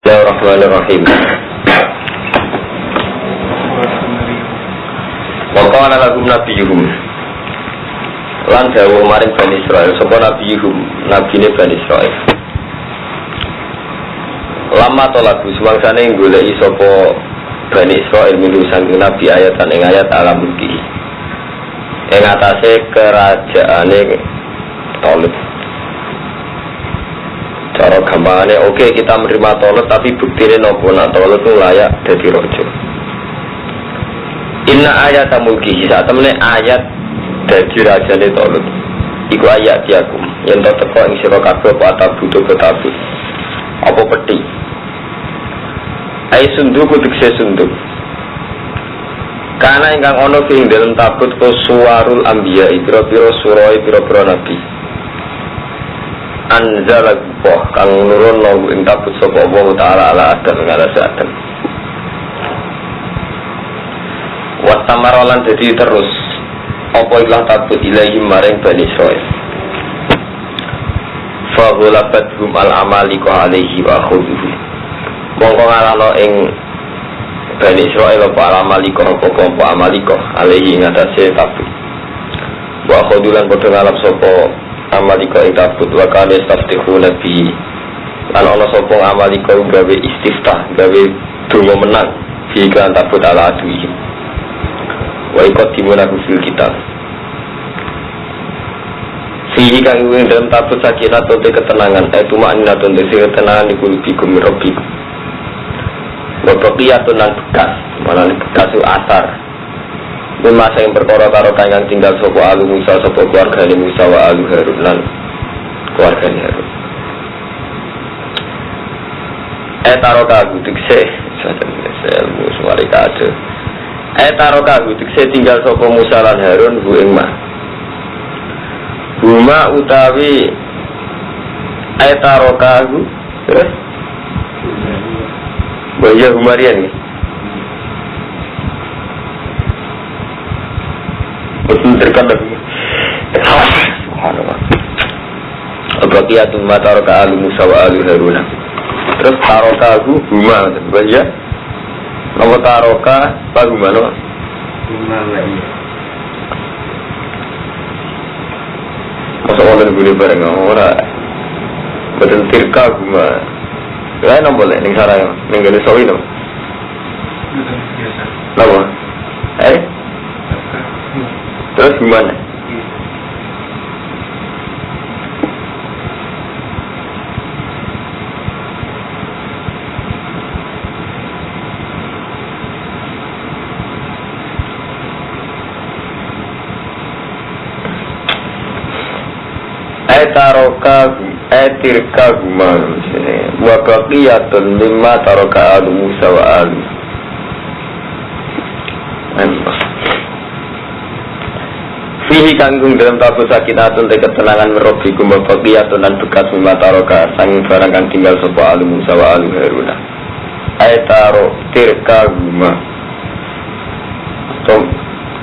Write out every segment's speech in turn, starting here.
Bismillahirrahmanirrahim. Wa qala lahum nabiyuhum lan dawuh maring Bani Israil sapa nabiyuhum nabine Bani Israil. Lama tolabu semangsane goleki sapa Bani Israil milu sanging nabi ayatan ing ayat alam mulki. Ing atase kerajaane Tolut. Cara gampangane oke kita menerima Tolut tapi buktine nopo nak Tolut itu layak dadi raja. Inna ayat mulki sak temene ayat dadi rajane Tolut. Iku ayat diakum yen to teko ing sira kabeh apa atabudu ketabu. Apa peti. Ai sunduk tekse sunduk. Kana ingkang ana ing dalem tabut ko suwarul anbiya pira-pira surai pira-pira nabi. Anzala buah kang nurun lagu ing tabut sapa Allah taala ala adam ngarasa adam. Wastamaralan jadi terus apa ikhlas tabut ilahi maring Bani Israil. Fa ghalabathum al amalika alaihi wa khudhuhu. Mongko ngalano ing Bani Israil apa al amalika apa kelompok amalika alaihi ngatasi tabut. Wa khudhulan padha ngalap sapa amalika ing tabut wa kana istaftihu nabi lan ana sapa amalika gawe istiftah gawe donga menang fi kan tabut ala adwi wa iqadimuna fil kitab fi kang ing dalam tabut sakinah tote ketenangan itu makna tote ketenangan iku bikum rabbikum wa baqiyatun lan bekas malah bekas asar masa yang perkara karo kang tinggal sapa alu Musa sapa keluargane Musa wa alu Harun lan keluargane Harun. Taroka gutikse ilmu suwari kade. Taroka gutikse tinggal sapa Musa lan Harun hu ing mah. Huma utawi taroka gu terus Baya Humarian nih. Betul terkadang subhanallah abaqiyatun ma taraka alu Musa wa alu Harun terus taroka huma ya nama taroka apa gimana huma lagi masa orang boleh bareng orang betul tirka huma lain apa boleh ning sarang ning gale sawi no nama terus gimana? Tirka guma wa baqiyatun mimma taraka alu Musa wa alu fihi kanggung dalam tabut sakinatun te ketenangan merobikum wa baqiyatun lan bekas mimma taraka sanging barang kang tinggal sapa alu Musa wa alu Harun aytaro tirka guma to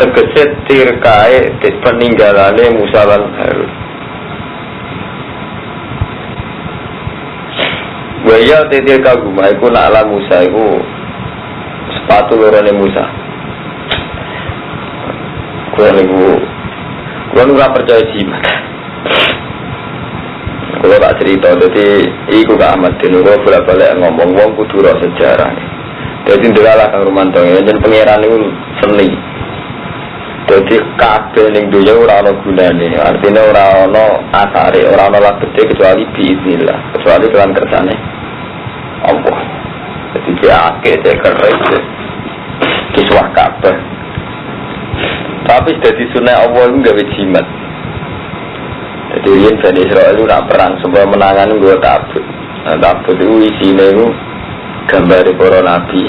tegese tirkae peninggalane Musa lan Harun. Waya tetir kaguma iku nak ala Musa iku sepatu lorone Musa. Kuwi ora percaya jimat. Kuwi tak cerita dadi iku Kak Ahmad dene kok bolak-balik ngomong wong kudu ro sejarah. Dadi ndelalah Kang Rumanto yen pangeran niku seni. Dadi kabeh ning dunya ora ana gunane, artine ora ana asare, ora ana labete kecuali biiznillah, kecuali dalam kersane Allah. Jadi dia akeh kerja kiswah kabeh. Tapi dari sunnah Allah itu gawe jimat. Jadi yen Bani Israil itu nak perang supaya menangani gue tabut. Nah, tabut itu isinya itu gambar para nabi.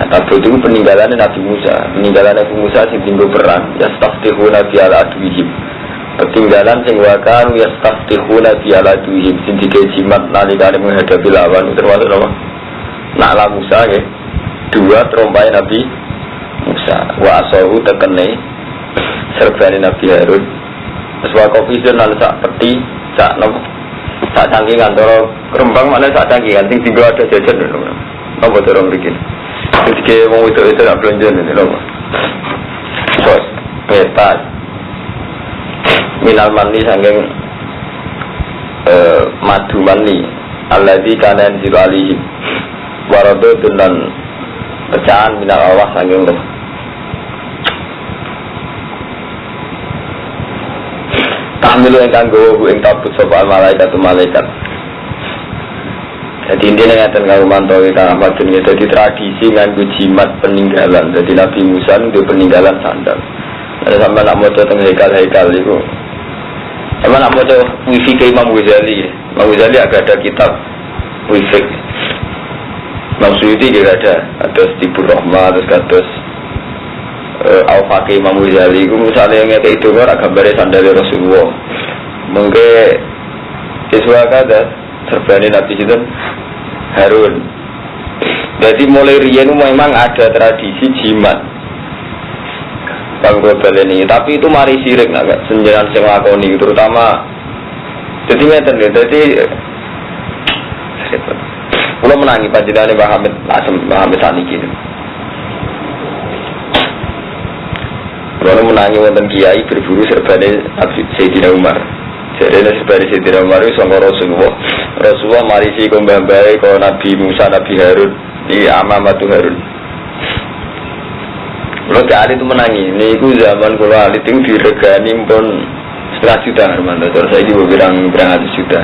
Tabut itu peninggalan Nabi Musa. Peninggalan Nabi Musa sing tinggal perang. Yastaftihuna fi ala adwihim. Peninggalan sing wakan yastaftihuna fi ala adwihim. Sing jimat nalikane menghadapi lawan termasuk apa? Nakla Musa nggih. Dua trompai Nabi Musa. Wa asahu tekene serbane Nabi Harun. Terus wa kofizun lan sak peti sak sak cangkingan cara Rembang mana sak cangkingan sing tinggal ada jajan lho. Apa cara mriki? Iki wong itu tak belanja lho. Sos, petas. Minal mani saking madu mani alladzi kana yanzilu alihi waradun dan pecahan minal Allah saking roh. Tahmilu ingkang gawa ing tabut sapa malaikat malaikat. Jadi intinya ngeten karo mantowi Kang Ahmad jenenge dadi tradisi nganggo jimat peninggalan. Jadi Nabi Musa itu peninggalan sandal. Ada sampai nak maca teng hekal-hekal iku. Sama nak maca wifi ke Imam Ghazali. Imam Ghazali agak ada kitab wifi. Imam Suyuti juga ada Stibur Rahmah, terus kados Al-Faqih Imam Ghazali. Iku misalnya ngeke itu ora gambare sandal Rasulullah. Mengke iswa kada serbane Nabi Sinten Harun. Jadi mulai riyen memang ada tradisi jimat Bang Global ini, tapi itu mari sirik agak senjaran sing lakoni terutama jadi ngeten lho. Jadi kula menangi panjenengane Mbah Hamid saniki. Kula menangi wonten kiai berburu serbane Sayyidina Umar. Jadi serbane Sayyidina Umar itu sangka Rasulullah marisi kembali ke Nabi Musa, Nabi Harun di Amamatu Harun. Kalau hari itu menangi, ini itu zaman kalau hari itu diregani pun 1,5 juta Hermanto. Terus saya juga berang 100 juta.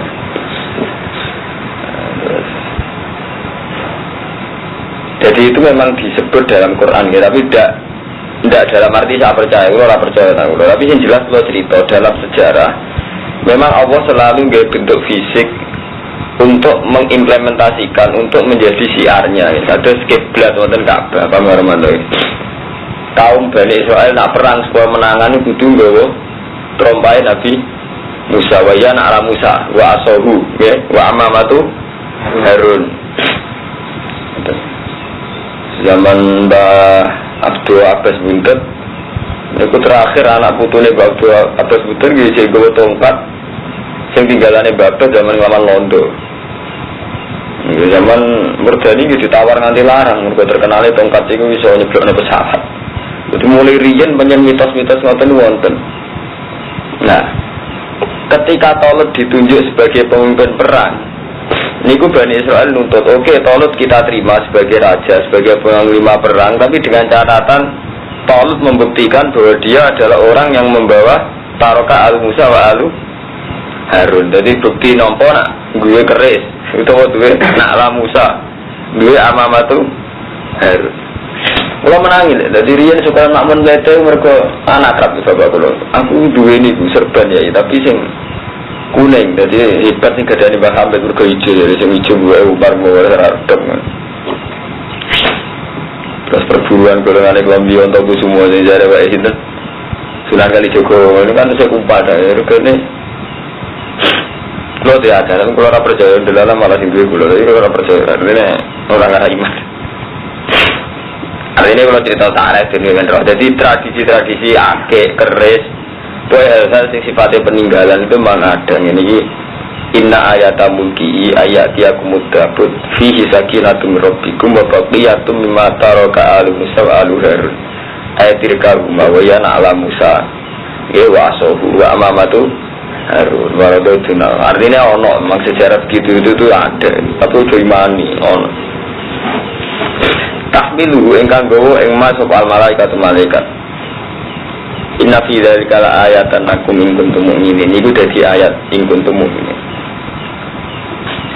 Jadi itu memang disebut dalam Quran, ya, tapi tidak dalam arti saya percaya, tapi yang jelas kalau cerita dalam sejarah, memang Allah selalu nggak bentuk fisik untuk mengimplementasikan, untuk menjadi siarnya. Ada kiblat wonten Ka'bah, Pak Marmanto. Kaum Bani Israel nak perang supaya menangan kudu nggawa trompai Nabi Musa wa ya ala Musa wa asahu ya wa amamatu Harun. Zaman Mbah Abdul Abbas Buntet niku terakhir anak putune Mbah Abdul Abbas Buntet nggih sing nggawa tongkat sing tinggalane Mbah Abbas zaman Laman Londo. Zaman Murdani ditawar nganti larang mergo terkenale tongkat iku iso nyeblokne pesawat. Jadi mulai riyen panjang mitos-mitos ngoten wonten. Nah, ketika Talut ditunjuk sebagai pemimpin perang, niku Bani Israel nuntut, oke, Talut kita terima sebagai raja, sebagai panglima perang, tapi dengan catatan Talut membuktikan bahwa dia adalah orang yang membawa taroka al-Musa wa al-Harun. Jadi bukti nompo nak gue keris, itu gue nak ala Musa, gue amamatu Harun. Kalau menangis, jadi riyen suka makmun bete mereka anak kerap bapak kalau aku dua ini serban ya, tapi sing kuning, jadi hebat sing gadani Mbah Hamid mereka hijau, jadi sing hijau gue upar bawa radem. Terus perburuan golongan kelambi untuk semua yang jadi baik itu Sunan Kalijogo ini kan saya kumpat ya, regane. Kalau dia ada, kalau orang percaya dalam malah sing duwe kula, tapi kalau orang percaya ini orang arah iman. Ini kalau cerita tarikh dengan roh, jadi tradisi-tradisi akik, keris, hal-hal yang sifatnya peninggalan itu memang ada. Ini inna ayata mulki ayatiyakumud dabut fihi sakinatum rabbikum wa baqiyatum mimma taraka alu Musa wa alu Harun ayatirka rumawayana ala Musa wa asohu wa amamatu Harun waradotuna. Artinya ono, memang sejarah begitu itu ada, tapi udah imani ono. Tahmilu ingkang gawa ing mas sapa malaikat malaikat. Inna fi dzalika ayatan lakum in kuntum mu'minin. Iku dadi ayat in kuntum mu'minin.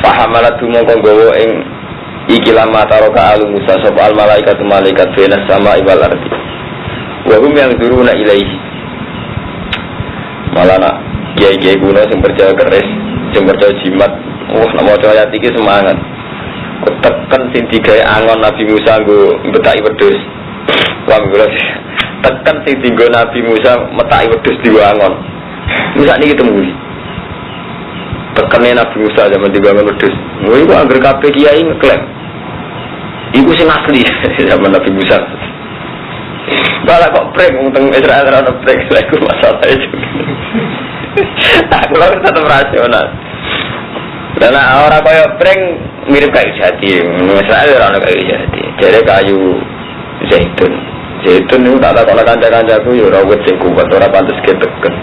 Fahamalatu mongko gawa ing iki lama taroka alu Musa sapa malaikat malaikat benas sama wal ardi. Wa hum yanzuruna ilaihi. Malana kiai-kiai kuno sing percaya keris, sing percaya jimat. Nama ayat iki semangat. Tekan sing digawe angon Nabi Musa nggo metaki wedhus. Wah, tekan sing dienggo Nabi Musa metaki wedhus diwangon. Musa niki temu. Tekane Nabi Musa zaman diwangon wedhus. Kuwi kok anggere kabeh kiai ngeklaim. Iku sing asli zaman Nabi Musa. Malah kok prank teng Israel ora ono prank iku masalah itu. Aku lho tetep rasional. Karena orang kaya pring mirip kayu jati, misalnya orang kayu jati, jadi kayu zaitun. Zaitun itu tak tahu kalau kanca-kancaku ya rawat sing kuat, orang pantas keteken.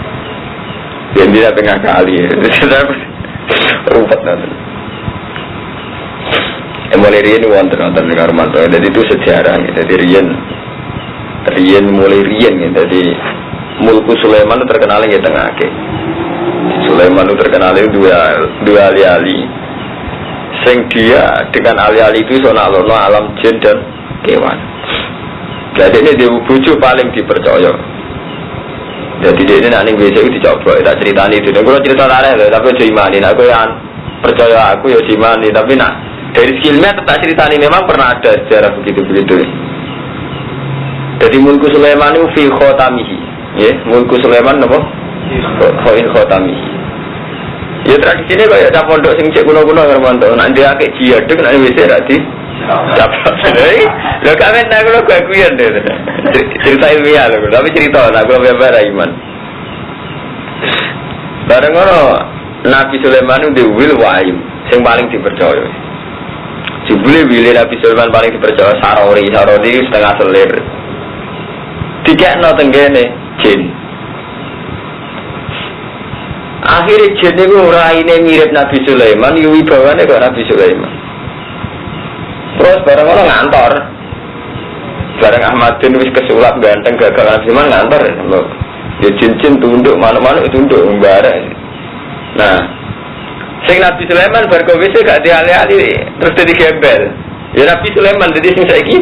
Biar dia tengah kali, rumput nanti. Mulai rian wonten dengan Romanto, jadi itu sejarah, jadi rian mulai rian, jadi Mulku Sulaiman itu terkenal di tengah ke. Sulaiman itu terkenal dua ali-ali. Sing dia dengan ali-ali itu sonalono alam jin dan kewan. Jadi ini dia bujuk paling dipercaya. Jadi dia ini nanti biasa itu dicoba. Tak cerita itu. Kalau cerita lain, tapi saya imani. Aku yang percaya aku ya imani. Tapi nak dari skillnya tak cerita ini memang pernah ada sejarah begitu. Jadi Mulku Sulaiman itu fi khotamihi. Ya, Mulku Sulaiman apa? Fi khotamihi. Ya tradisinya kayak cap pondok sing cek kuno-kuno Romanto. Nanti akeh jihad nanti bisa rati. Lo kamen nak lo kuyan deh. Cerita ilmiah lo, tapi cerita nak lo biar iman. Bareng ono Nabi Sulaiman itu diwil wahyu, sing paling dipercaya. Jebule wile Nabi Sulaiman paling dipercaya sarori setengah selir. Dikekno tenggene jin. Akhirnya jin itu raine mirip Nabi Sulaiman, wibawane kok Nabi Sulaiman. Terus bareng orang ngantor, bareng Ahmadin wis kesulap ganteng gagal Nabi Sulaiman ngantor, ya jin tunduk mana-mana tunduk bareng. Nah, sing Nabi Sulaiman berkowise gak diali-ali terus jadi gembel. Ya Nabi Sulaiman jadi sing saiki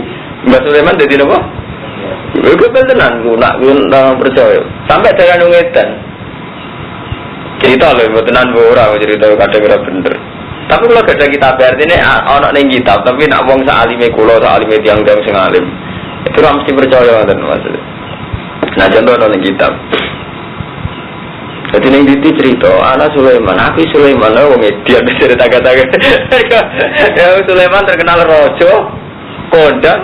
Mbak Sulaiman jadi apa? Gembel tenan, nak percaya. Sampai dalan ngedan. Cerita lho, tenan ora cerita kadang ora bener. Tapi kalau gak ada kitab artinya orang yang kitab, tapi nak wong sa'alime kulo, sa'alime tiang-tiang sing alim itu mesti percaya ngoten maksudnya. Nah contoh orang yang kitab. Jadi yang diti cerita, anak Sulaiman, aku Sulaiman, wong edian bisa ditagak-tagak. Ya Sulaiman terkenal rojo, kondang.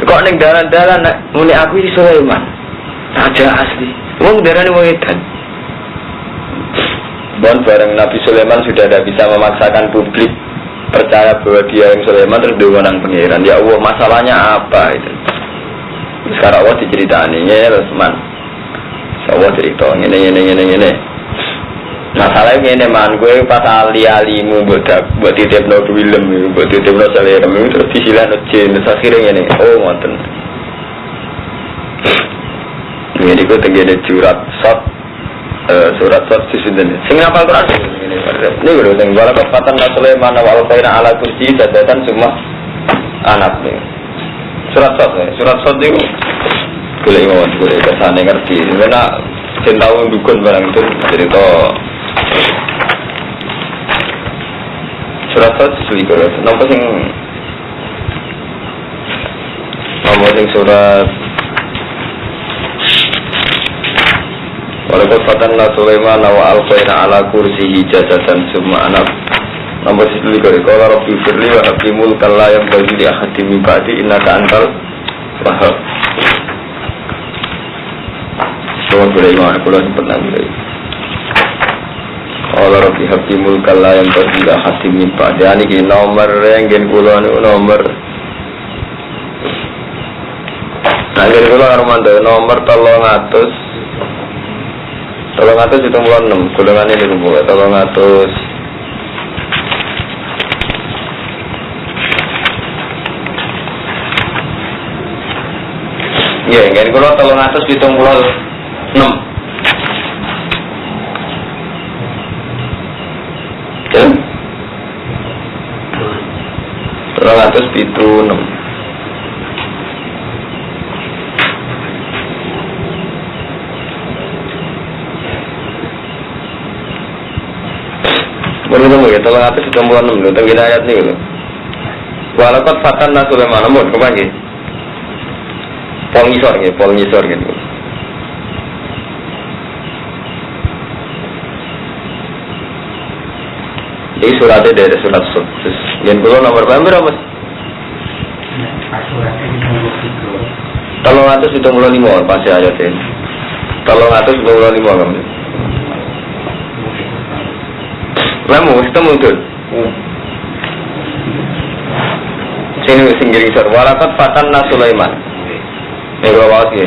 Kok ning dalan-dalan muni aku Sulaiman. Raja asli. Wong darane wong edan. Bon bareng Nabi Sulaiman sudah tidak bisa memaksakan publik percaya bahwa dia yang Sulaiman terus diwenang pengiran. Ya Allah, masalahnya apa itu? Sekarang Allah diceritani ya teman. Allah cerita ini. Masalahnya ini man gue pas ali-alimu buat titipno film, buat titipno selera terus disilano jin terus akhirnya ini. Oh ngoten. Ini gue tenggene jurat surat sisiden. Sing ngapal Quran ini. Ini lho sing wala kepatan Sulaiman wal qaina ala kursi sadatan semua anak nih. Surat itu boleh ngomong boleh kesane ngerti. Karena cinta wong dukun barang itu cerita surat selikur. Napa sing nomor sing surat Walaupun fatanna Sulaiman wa alqaina ala kursihi jasadan summa anak nomor 7 qala rabbi firli wa habli mulkan la yanbaghi li ahadin min ba'di innaka antal wahhab. Soal Sulaiman kula sempat nanti. Qala rabbi habli mulkan la yanbaghi li ahadin min ba'di. Niki nomor renggen kula niku nomor Nanggen kula Armando nomor 300 376 golongan ini kumpul 300 ya ingin kalau 376 376 Menurut ya, tolong atas 96 dulu, tengah ayat ini dulu. Walaupun fatan Sulaiman, namun kepanggil Pol ngisor gitu. Ini suratnya dari surat sukses. Yang dulu nomor berapa mas? Tolong atas 75 pasti ayat ini. Tolong atas 75 kamu. Kamu ketemu tuh. Sini singgiri sor. Walakat fatanna Sulaiman. Nego awake.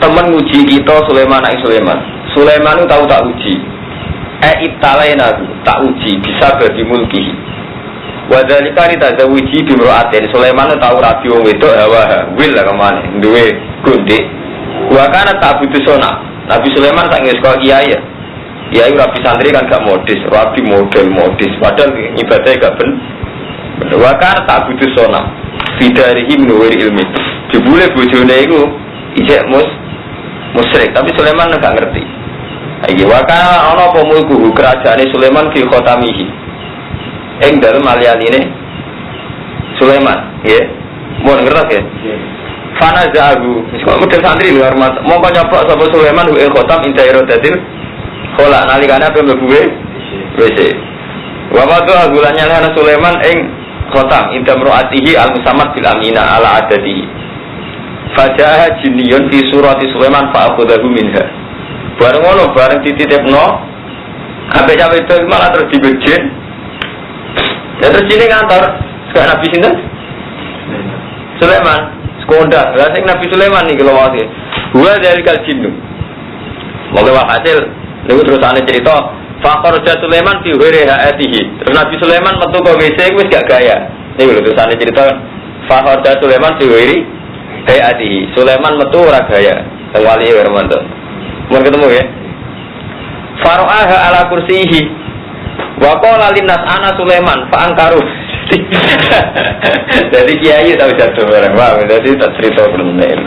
Temen uji kita Sulaiman anak Sulaiman. Sulaiman itu tahu tak uji. Ibtalaina tak uji bisa bagi mulki. Wadhalika ritazawiji bimro'atin. Sulaiman itu tahu rabi wong wedok hawa wil lah kemana. Duwe gundik. Wakana tak butuh sona. Nabi Sulaiman tak ngis kok kiai ya. Kiai rabi santri kan gak modis, rabi modis. Padahal ibadahnya gak bener. Wakana tak butuh sona. Fidarihi menuwiri ilmi. Jebule bojone iku ijek musyrik, tapi Sulaiman gak ngerti. Iki wakana ana apa mulku kerajaane Sulaiman fi khotamihi. Ing dalem alianine Sulaiman, nggih. Mun ngerti ya? Fana zahu, kok model santri lho hormat. Mongko nyoplok sapa Sulaiman ing khotam intairodatil khola nalikane ape mlebu WC. Wa madha gulanya ana Sulaiman ing khotam indamroatihi al-musammat bil amina ala adatihi. Fajaha jinniyun fi surati Sulaiman fa akhadahu minha. Bareng ngono bareng dititipno ape cawe itu malah terus dibejin. Ya terus ini ngantor sekarang Nabi sinten? Sulaiman. Sekoda. Lah sing Nabi Sulaiman niki lho wae. Dua dari kal jinnu. Moga hasil niku terusane cerita Fakor Sulaiman fi ghairi haatihi. Terus Nabi Sulaiman metu ke WC wis gak gaya. Niku lho terusane cerita Fakor Sulaiman fi ghairi haatihi. Sulaiman metu ora gaya. Teng wali Hermanto. Mun ketemu ya. Faro'aha ala kursihi. Wa qala linnas ana Sulaiman fa angkaru. Jadi kiai tahu jatuh barang. Wah, jadi tak cerita bener.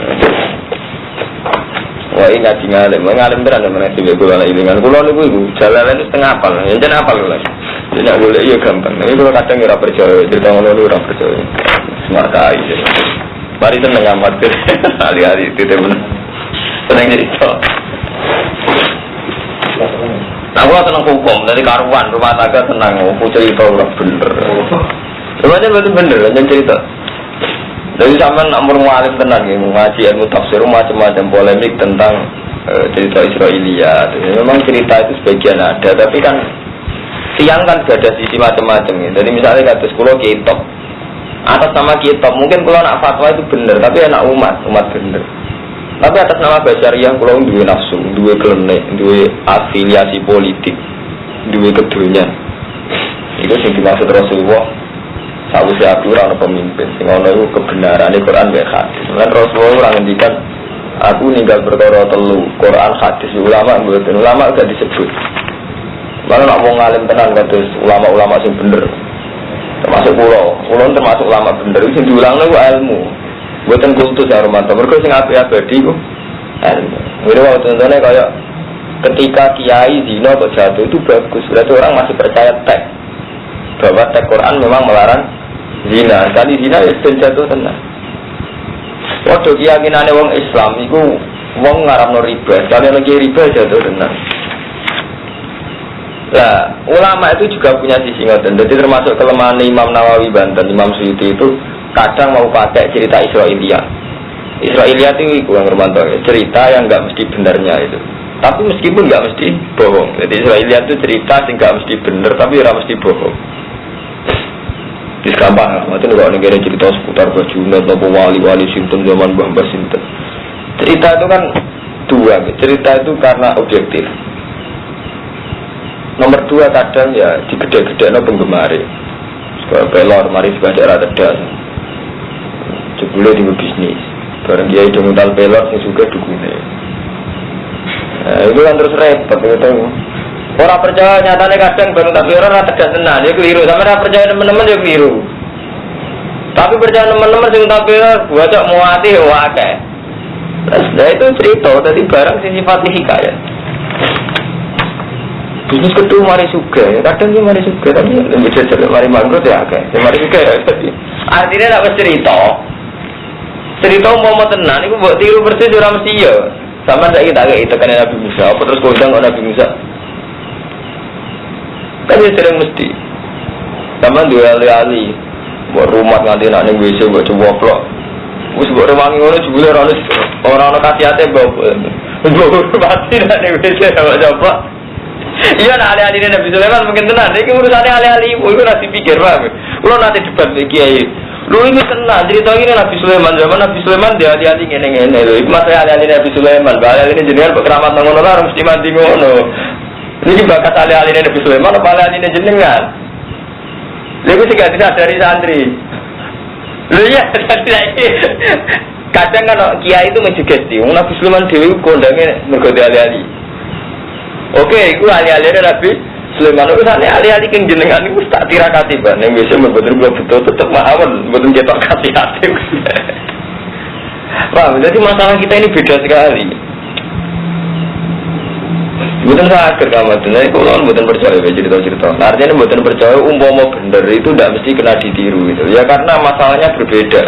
Wah, ini ngaji ngalim tenan men iki kula lagi dengan kula niku iku jalalan setengah apal. Ya jen apal lho. Nek golek iya gampang. Tapi kula kadang ora percaya, cerita ngono ora percaya. Semata aja. Mari tenang amat. Hari-hari titip men. Tenang cerita. Aku tenang hukum, dari karuan rumah tangga tenang, aku cerita udah bener. Semuanya bener, jangan cerita. Dari zaman umur mu'alif tenang, ngaji ilmu tafsir macam-macam polemik tentang cerita Israiliyat. Memang cerita itu sebagian ada, tapi kan siang kan ada sisi macam-macam. Jadi misalnya kata sekolah kitab, atas nama kitab, mungkin kalau nak fatwa itu bener, tapi anak umat bener. Tapi atas nama Basyariah kalau duwe nafsu, duwe klenek, duwe afiliasi politik, duwe kedunya. Itu sing dimaksud Rasulullah. Sawise aku ora ana pemimpin, sing ana iku kebenaran Al-Qur'an wa hadis. Lan Rasulullah ora ngendikan aku ninggal perkara telu, Quran, hadis, ulama mboten. Ulama gak disebut. Malah nak wong alim tenan kados ulama-ulama sing bener. Termasuk kula termasuk ulama bener sing diulangno ku ilmu. Buatan kultus ya Romanto, mereka sing abadi ku. Ini waktu contohnya kayak ketika kiai zina atau jatuh itu bagus, berarti orang masih percaya teks bahwa teks Quran memang melarang zina. Kali zina ya sudah jatuh tenang. Waktu keyakinannya wong Islam itu wong ngaramno riba, kali lagi riba jatuh tenang. Nah, ulama itu juga punya sisi ngoten. Jadi termasuk kelemahan Imam Nawawi Banten, Imam Suyuti itu kadang mau pakai cerita Israiliyat. Israiliyat itu kurang bermantul, cerita yang nggak mesti benarnya itu. Tapi meskipun nggak mesti bohong. Jadi Israiliyat itu cerita sing nggak mesti benar, tapi nggak mesti bohong. Gampang lah, macam kalau negara cerita seputar Bajunat atau wali-wali Sinten zaman Mbah Sinten. Cerita itu kan dua, cerita itu karena objektif. Nomor dua kadang ya digede-gede no penggemar. Pelor, mari sebuah daerah tedas. Jebule di bisnis. Barang dia itu modal pelor sing juga dukune. Itu kan terus repot gitu. Orang percaya nyatanya kadang baru tak pelor ora tegas tenan, dia keliru. Sampe ora percaya teman-teman dia keliru. Tapi percaya teman-teman sing tak pelor bocok muati wae. Nah itu cerita tadi barang sing sifat hikayat. Bisnis kedua mari suka, kadang dia mari suka, tapi lebih jajal mari mangkrut ya akeh. Mari suka ya tadi. Artinya tak cerita. Cerita mau tenan, itu buat tiru persis ora mesti ya. Sama saya kita agak itu kan Nabi Musa, apa terus kodang Nabi Musa? Kan dia sering mesti. Sama dua ali, buat rumah nganti nak ning WC buat coba plok. Wis buat rewangi ngono jebule orang kasih ate bawa. Buat mati nak ning WC coba. Iya nak ahli-ahli Nabi Sulaiman mungkin tenan. Iki urusane ahli-ahli ibu iku ora dipikir, paham? Kulo nanti debat iki kiai. Lho iki tenan cerita ini Nabi Sulaiman zaman Nabi Sulaiman dia hati-hati ngene-ngene lho. Iku masalah ahli-ahli Nabi Sulaiman. Bahaya ini jenengan keramat nang ngono ora mesti mati ngono. Ini bakat ahli-ahli Nabi Sulaiman apa ahli jenengan? Lha iku sing gak dari santri. Lho iya tadi kadang kan kiai itu mensugesti. Nabi Sulaiman dhewe kondange mergo ahli-ahli. Oke, itu ahli-ahli Nabi Sulaiman itu ahli-ahli yang jenengan itu tak tirakati ban. Yang biasa membuatkan betul tetap mawon, betul cetok hati-hati. Paham? Jadi masalah kita ini beda sekali. Bukan sakit kamu tuh, nih kalau bukan percaya cerita-cerita. Artinya bukan percaya umpama bener itu tidak mesti kena ditiru gitu. Ya karena masalahnya berbeda.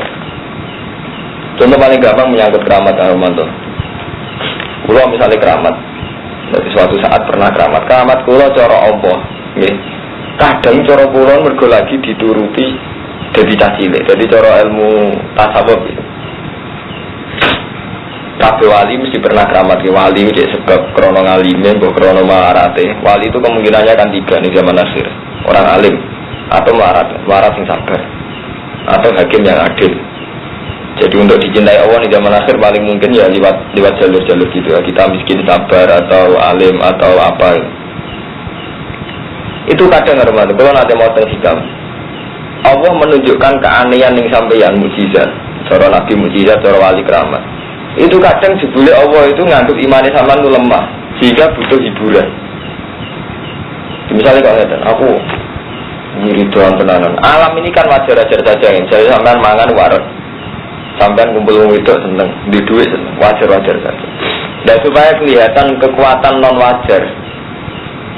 Contoh paling gampang menyangkut keramat Romanto. Kalau misalnya keramat. Jadi suatu saat pernah keramat kula cara apa nggih. Kadang cara kula mergo lagi dituruti dadi cacile. Jadi cara ilmu tasawuf gitu. Kabeh wali mesti pernah keramat ke wali iki sebab krana ngalime mbok krana marate. Wali itu kemungkinannya kan 3 nih zaman akhir. Orang alim atau marat yang sabar atau hakim yang adil. Jadi untuk dicintai Allah di zaman akhir paling mungkin ya lewat jalur-jalur gitu ya. Kita miskin sabar atau alim atau apa. Itu kadang hormat. Kalau nanti mau terhikam, Allah menunjukkan keanehan yang sampeyan mukjizat. Cara Nabi mukjizat, cara wali keramat. Itu kadang jebule Allah itu nganggep imane sampean itu lemah sehingga butuh hiburan. Misalnya kalau ngeten, aku wiridan tenanan. Alam ini kan wajar-wajar saja. Jadi sampean mangan waret. Sampai kumpul wong itu seneng, di duit seneng, wajar-wajar saja. Dan supaya kelihatan kekuatan non wajar,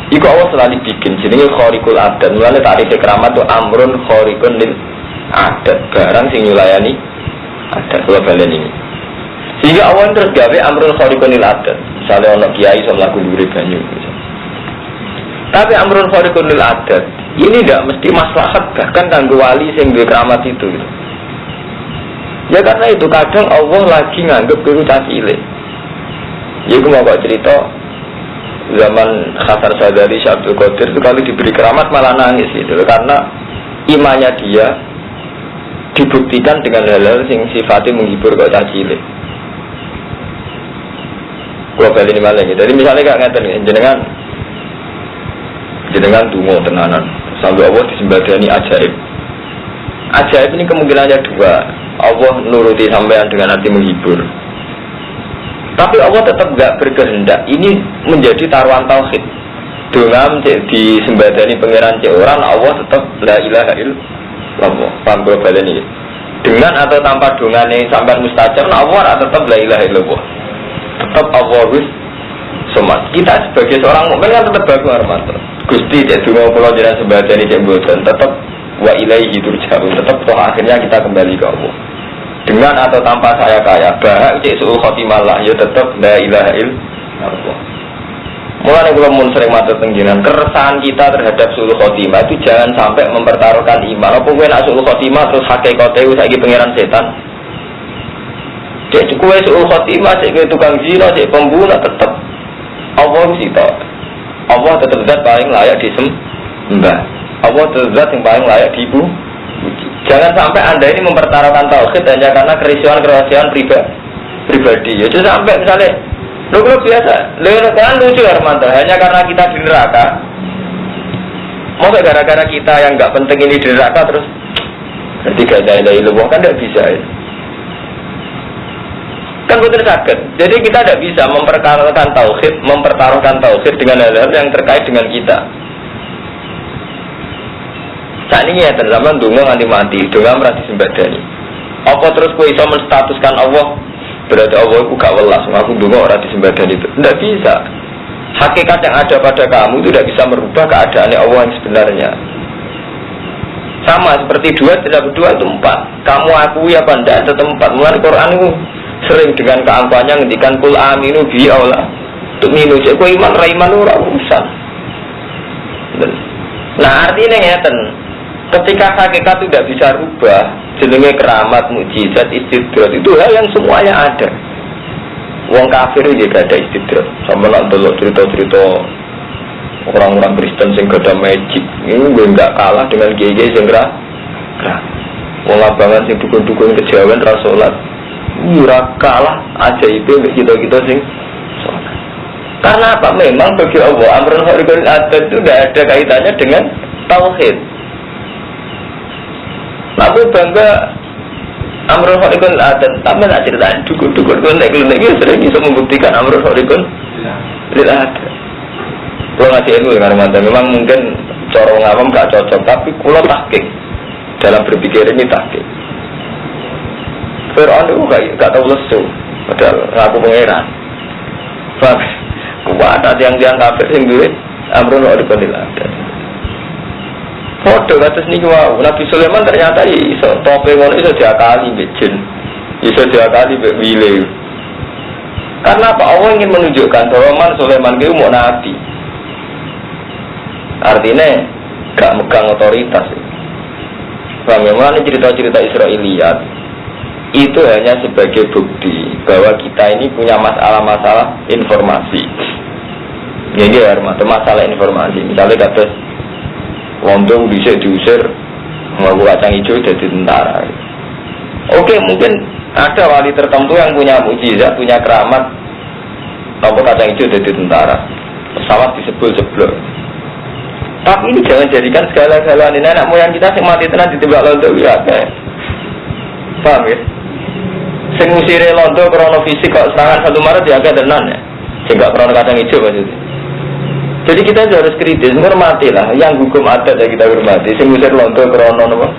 iku Allah selalu bikin jenenge khariqul adat. Mulane tarikh keramat itu amrun khariqun lil adat, barang sing nyulayani adat kula balen ini. Sehingga Allah terus gawe amrun khariqun lil adat. Misalnya ana kiai iso mlaku dhuwure banyu. Tapi amrun khariqun lil adat ini tidak mesti maslahat bahkan kanggo wali sing duwe keramat itu gitu. Ya karena itu kadang Allah lagi nganggep guru cacile. Ya aku mau cerita zaman Hasan Sadali Syabdul Qadir itu kalau diberi keramat malah nangis gitu. Karena imannya dia dibuktikan dengan hal-hal yang sifatnya menghibur kok cacile. Gua balik ini malah gitu. Jadi misalnya gak ngeten jenengan dungo tenanan sampai Allah disembadani ajaib. Ajaib ini kemungkinannya 2. Allah nuruti sampean dengan hati menghibur. Tapi Allah tetap gak berkehendak. Ini menjadi taruhan tauhid. Dengan disembadani pangeran orang, Allah tetap la ilaha illallah. Paham global ini. Dengan atau tanpa dongane sampean mustajab, Allah tetap la ilaha illallah. Tetap Allah wis somat. Kita sebagai seorang mukmin kan tetap bagus hormat. Gusti cek donga kula jenengan sembadani cek mboten, tetap wa ilaihi turja'un, tetap toh akhirnya kita kembali ke Allah. Dengan atau tanpa saya kaya, bahak cek suul khotimah lah, ya tetap la ilaha illallah. Mulai kalau mun sering matur tengginan, keresahan kita terhadap suul khotimah itu jangan sampai mempertaruhkan iman. Apa kowe nak suul khotimah terus hakikate saiki pangeran setan. Cek kowe suul khotimah, cek tukang zina, cek pembunuh, tetap Allah sita. Allah tetap zat paling layak disembah. Allah zat yang paling layak dipuji. Jangan sampai anda ini mempertaruhkan tauhid hanya karena kerisian pribadi. Ya itu sampai misalnya, lu biasa, kan lucu Armanto, hanya karena kita di neraka. Mau gara-gara kita yang nggak penting ini di neraka terus ketika ada ilmu kan tidak bisa ya. Kan betul sakit. Jadi kita tidak bisa mempertaruhkan tauhid dengan hal-hal yang terkait dengan kita. Saat ini ya terdapat dungo nganti mati, dungo merati sembadani. Apa terus ku iso menstatuskan Allah berarti Allah ku gak welas, aku dungo ora disembadani itu. Tidak bisa. Hakikat yang ada pada kamu itu tidak bisa merubah keadaan Allah yang sebenarnya. Sama seperti 2 tidak berdua itu 4. Kamu akui apa tidak tetap 4. Mulai Quran itu sering dengan keangkuhannya ngendikan kul aminu bi aula. Untuk minu cek ku iman ra iman ora urusan. Nah artinya ngeten. Ketika hakikat itu tidak bisa rubah, jenenge keramat, mukjizat, istidrat itu hal yang semuanya ada. Wong kafir juga ada istidrat. Sama nak delok cerita-cerita orang-orang Kristen sing gada magic. Ini gue nggak kalah dengan kiai sing gerah. Wong abangan sing dukun-dukun kejawen ra salat. Ora kalah ajaibe mek kita-kita sing salat. Karena apa? Memang bagi Allah amrun khairul adat itu enggak ada kaitannya dengan tauhid. Aku bangga amrun khairul adat, tapi nak ceritain dukun-dukun nek iki sering iso membuktikan amrun khairul adat. Kalau ngaji ilmu dengan mantan, memang mungkin cara ngawam gak cocok, tapi kalau tahqiq dalam berpikir ini tahqiq. Fir'aun itu gak tahu lesu, padahal ngaku pangeran. Paham? Kuat ada yang kafir sing duit, amrun khairul adat. Foto atas niki wow, Nabi Sulaiman ternyata iso tope ngono iso diakali mbek jin. Iso diakali mbek wile. Karena apa? Allah ingin menunjukkan bahwa Sulaiman itu mau nabi. Artinya gak megang otoritas. Bagaimana cerita-cerita Israiliyat itu hanya sebagai bukti bahwa kita ini punya masalah-masalah informasi. Ini ya, masalah informasi. Misalnya kata Lontong bisa diusir ngaku kacang hijau jadi tentara. Oke, mungkin ada wali tertentu yang punya mukjizat, punya keramat, ngaku kacang hijau jadi tentara. Pesawat disebul-sebul. Tapi ini jangan jadikan segala-galanya nenek moyang kita sing mati tenan ditembak londo ya kayak. Paham ya? Sing ngusire londo krono fisik kok serangan 1 Maret ya kayak tenan ya. Sing gak krono kacang hijau maksudnya. Jadi kita harus kritis, menghormatilah yang hukum adat yang kita hormati. Sing ngusir londo krono napa?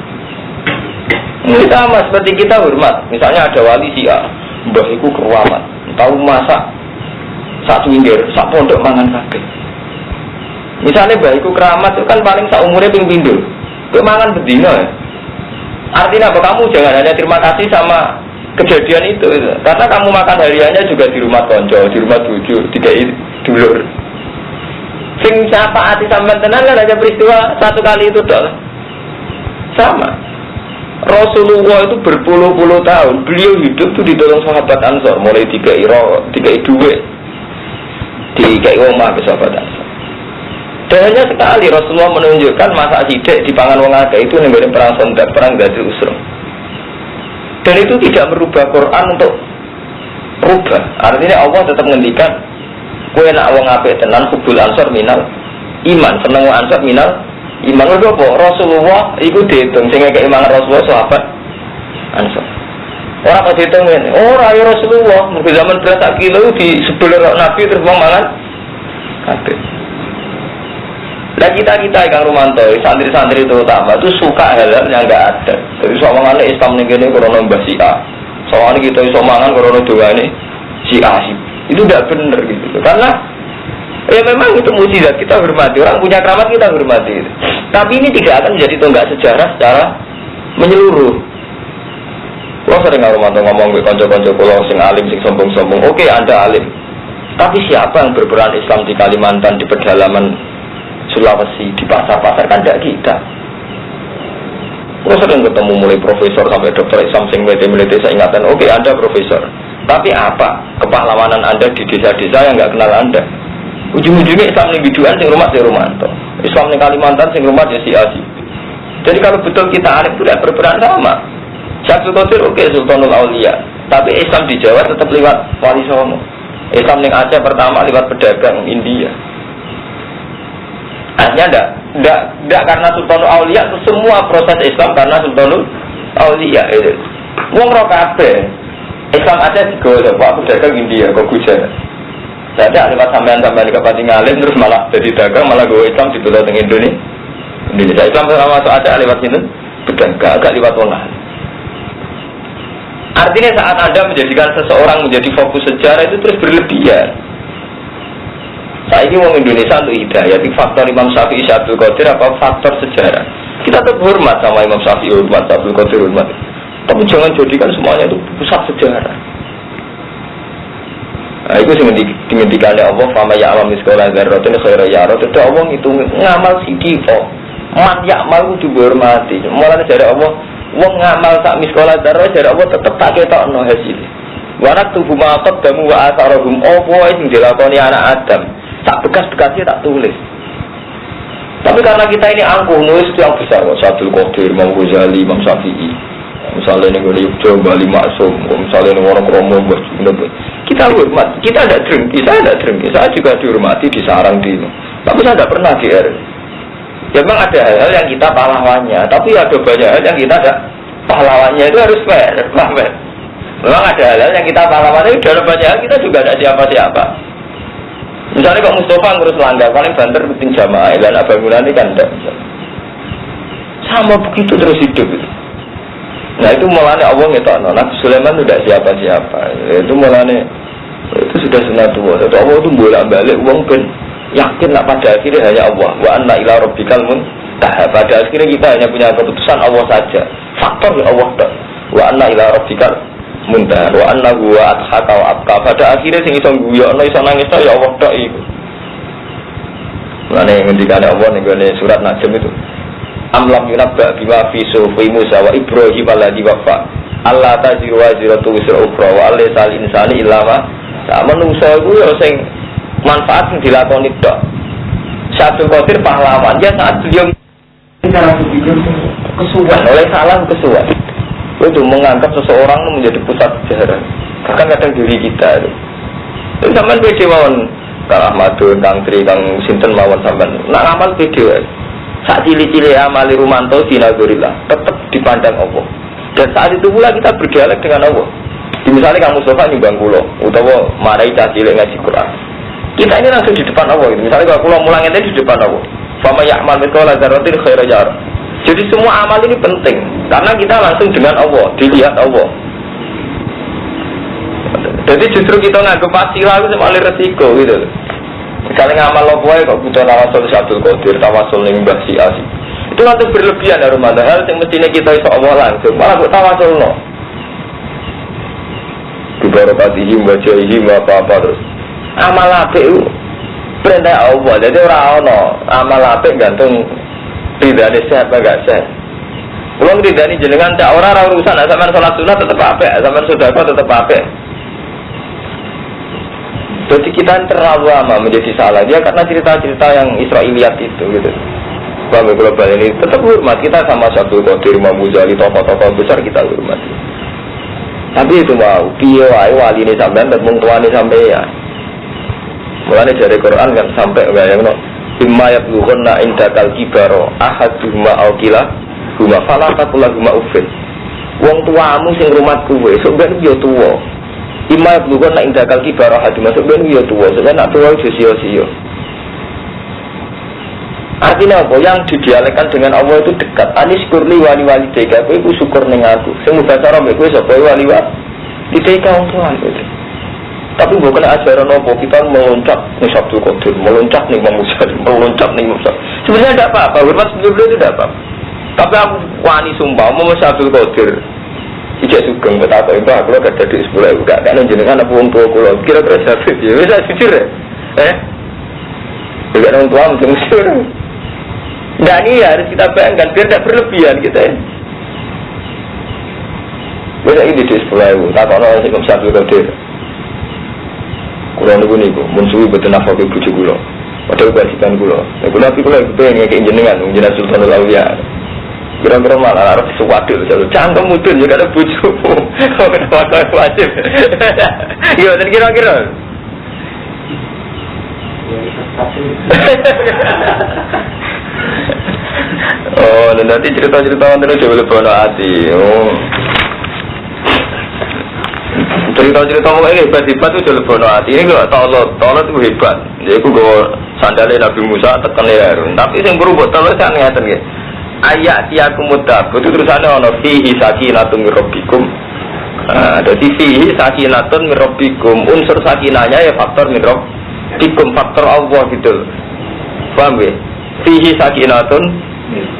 Ini sama seperti kita hormat. Misalnya ada wali Syiah, mbah iku keramat, tahu masak sak pinggir, sak pondok mangan kabeh. Misalnya bayiku keramat itu kan paling seumurnya ping-pindul. Itu mangan bedino ya. Artinya apa? Kamu jangan hanya terima kasih sama kejadian itu. Karena kamu makan hariannya juga di rumah konco, di rumah bojo, dikai dulur. Sing siapa hati sampean tenan kan aja peristiwa satu kali itu dong. Sama. Rasulullah itu berpuluh-puluh tahun beliau hidup tuh ditolong sahabat Ansor, mulai dikai duit, dikai omah ke sahabat Ansor. Dan hanya sekali Rasulullah menunjukkan masa sidik di pangan wong akeh itu ning perang Khandaq, perang Ghadir Usra. Dan itu tidak merubah Quran untuk rubah. Artinya Allah tetap ngendikan kowe nek wong apik tenan hubul ansor minal iman, seneng wong ansor minal iman. Lho apa Rasulullah iku diitung sing ngekeki mangan Rasulullah sahabat ansor. Ora kok diitung ngene. Ora ya Rasulullah, mergo zaman beras sak kilo di sebelah Nabi terus wong mangan kabeh. Lah kita yang Rumanto, santri-santri terutama itu suka hal-hal yang nggak ada. Jadi soalnya Islam nih gini korona mbasi A, soalnya kita somangan korona dua ini si A sih. Itu tidak benar gitu. Karena ya memang itu mukjizat, kita hormati. Orang punya keramat kita hormati. Tapi ini tidak akan menjadi tonggak sejarah secara menyeluruh. Kalau sering Rumanto ngomong ke konco-konco pulau sing alim sing sombong-sombong. Oke, Anda alim. Tapi siapa yang berperan Islam di Kalimantan, di pedalaman Sulawesi, di pasar-pasar kan tidak kita. Saya sering ketemu mulai profesor sampai dokter Islam sing melete saya ingatan, oke Anda profesor, tapi apa kepahlawanan Anda di desa-desa yang nggak kenal Anda? Ujung-ujungnya Islam ini biduan sing rumah si Rumanto, Islam ini Kalimantan sing rumah si Asi. Jadi kalau betul kita alim itu tidak berperan sama. Syabdul Qadir oke Sultanul Aulia, tapi Islam di Jawa tetap lewat Wali Songo. Islam yang Aceh pertama lewat pedagang India. Artinya tidak karena Sultanul Aulia, semua proses Islam karena Sultanul Aulia itu. Wong ro kabeh Islam aja digawe apa pedagang India kok Gujarat. Jadi lewat sampean-sampean di Kabupaten Ngalim terus malah jadi dagang malah gawe Islam di Pulau Tengah Indonesia. Islam pertama masuk aja lewat sini pedagang agak lewat wong. Artinya saat Anda menjadikan seseorang menjadi fokus sejarah itu terus berlebihan. Saya ini orang Indonesia untuk hidayah, tapi faktor Imam Syafi'i, Syabdul Qadir apa faktor sejarah. Kita tetap hormat sama Imam Syafi'i, hormat Syabdul Qadir, hormat. Tapi jangan jadikan semuanya itu pusat sejarah. Nah, itu dihentikan oleh Allah, fama ya'lam miskola dzarratin khairan yarah. Itu Allah itu ngamal sidiko, man ya'mal itu dihormati. Mulanya dari Allah, wong ngamal sak miskola dzarrah, dari Allah tetap tak ketokno hasil. Warak tubuh maqad damu wa asarahum. Oh boy, sing dilakoni anak Adam. Tak bekas-bekasnya tak tulis. Tapi karena kita ini angkuh nulis yang besar, Abdul Qadir, Imam Ghazali, Imam Syafi'i, misalnya ini gue Yogyakarta, Bali Maksum, misalnya ini orang Kromo, kita hormat, kita tidak drengki, saya tidak drengki, saya juga dihormati di sarang di, tapi saya tidak pernah di R. Ya memang ada hal-hal yang kita pahlawannya, tapi ada banyak hal yang kita tidak pahlawannya, itu harus fair, paham? Memang ada hal-hal yang kita pahlawannya, dalam banyak hal kita juga tidak siapa-siapa. Misalnya Pak Mustafa ngurus langgar, paling banter rutin jamaah, dan Abang Mulani kan tidak. Sama begitu terus hidup itu. Nah itu mulanya Allah ngetokno, Nabi Sulaiman itu tidak siapa-siapa. Itu mulanya itu sudah sunatullah. Itu Allah itu bolak-balik uang ben yakin nak pada akhirnya hanya Allah. Wa anna ila rabbikal muntaha. Pada akhirnya kita hanya punya keputusan Allah saja. Faktor ya Allah tak. Wa anna ila rabbikal muntaha. Wa anna huwa adhaka wa abqa. Pada akhirnya sing iso guyono iso nangis ya Allah tak iku. Mulane ngendikane Allah ning surat Najm itu. Amlam yunabba bima fi sufi Musa wa Ibrahim alladzi wafa. Allah taziru wa ziratu wisra ukhra wa alaysal insani illa ma sa'a. Manungsa iku ya sing manfaat yang dilakoni tok. Abdul Qadir pahlawan ya saat beliau cara berpikir kesuwan oleh salah kesuwan itu menganggap seseorang menjadi pusat sejarah, bahkan kadang diri kita itu sampai pede mawon Kang Ahmadun, Kang Tri, Kang Sinten mawon sampai nak ngamal pede saat cili-cili amali rumanto dinagorillah tetap dipandang Allah, dan saat itu pula kita berdialek dengan Allah. Misalnya Kang Mustafa nyumbang kulo utawa marai cacile ngaji Quran, kita ini langsung di depan Allah. Misalnya kalau pulau mulang itu di depan Allah. Fama ya'mal mithqala dzarratin khairan yarah. Jadi semua amal ini penting karena kita langsung dengan Allah, dilihat Allah. Jadi justru kita nganggep wasilah itu paling resiko gitu. Misalnya ngamal lo boy kok butuh tawasul Abdul Qadir, tawasul ning Mbah Siasi. Itu nanti berlebihan dari rumah hal yang mestinya kita iso Allah langsung. Malah kok tawasul no. Bibarakatihim wa jaihim apa-apa terus. Amal apik itu perintah Allah, jadi orang ono amal apik gantung ridane sehat apa enggak sehat. Kalau ridane jenengan cak ora urusan, sampean salat sunat tetep apik, sampean sedekah tetep apik. Jadi kita terlalu lama menjadi salah dia karena cerita-cerita yang Israiliyat itu gitu. Bahwa global ini tetap hormat kita sama Abdul Qadir, Imam Ghazali, tokoh-tokoh besar kita hormati. Tapi itu mau piye wae wali ini sampean mung tuane sampean. Mulane dari Quran kan sampai bayangno imma yablughunna indakal kibaro ahaduhuma aw kila huma fala taqul huma uffin. Wong tuamu sing rumat kuwe sok ben yo tuwa. Imma yablughunna indakal kibaro ahaduhuma sok ben yo tuwa, sok ben nak tuwa yo sia-sia. Artinya apa? Yang didialekkan dengan Allah itu dekat. Anis kurli wali-wali deka, kowe iku syukur ning aku. Sing mubasara mbek kowe sapa wali-wali deka wong tuwa itu. Tapi bukan ajaran apa kita meloncat nih Abdul Qadir, meloncat nih Imam Ghazali, meloncat nih Musa. Sebenarnya tidak apa-apa, hormat beliau itu tidak apa-apa. Tapi aku wani sumpah, mau Abdul Qadir, ijek sugeng betapa itu aku gak jadi 10.000 gak kan jenengan apa wong tua kula. Kira-kira satu dia bisa jujur ya? Juga orang tua mesti jujur. Nah ini harus kita bayangkan biar tidak berlebihan kita ya. Bisa ini di 10.000, tak kono sing Abdul Qadir. Kulo niku niku munsui betul nafsu bojo kulo. Padahal kewajiban kulo. Nek kulo iki kulo pengen ngekek jenengan jenengan Sultanul Auliya. Kira-kira malah arep sesuatu jalo cangkem mudun ya kada bojo. Kenapa wajib? Yo dan kira-kira. Oh, nanti cerita-cerita wonten dhewe lebono ati. Oh. Cerita-cerita mau ini hebat-hebat itu lebono hati. Ini kalau tolot itu hebat. Jadi aku go sandalnya Nabi Musa tekan Harun. Tapi yang berubah tolot saya ngeten ya. Ayat tiaku mutab. Itu terusannya ono fihi sakinatun min rabbikum. Jadi fihi sakinatun min rabbikum. Unsur sakinahnya ya faktor min rabbikum, faktor Allah gitu. Paham ya? Fihi sakinatun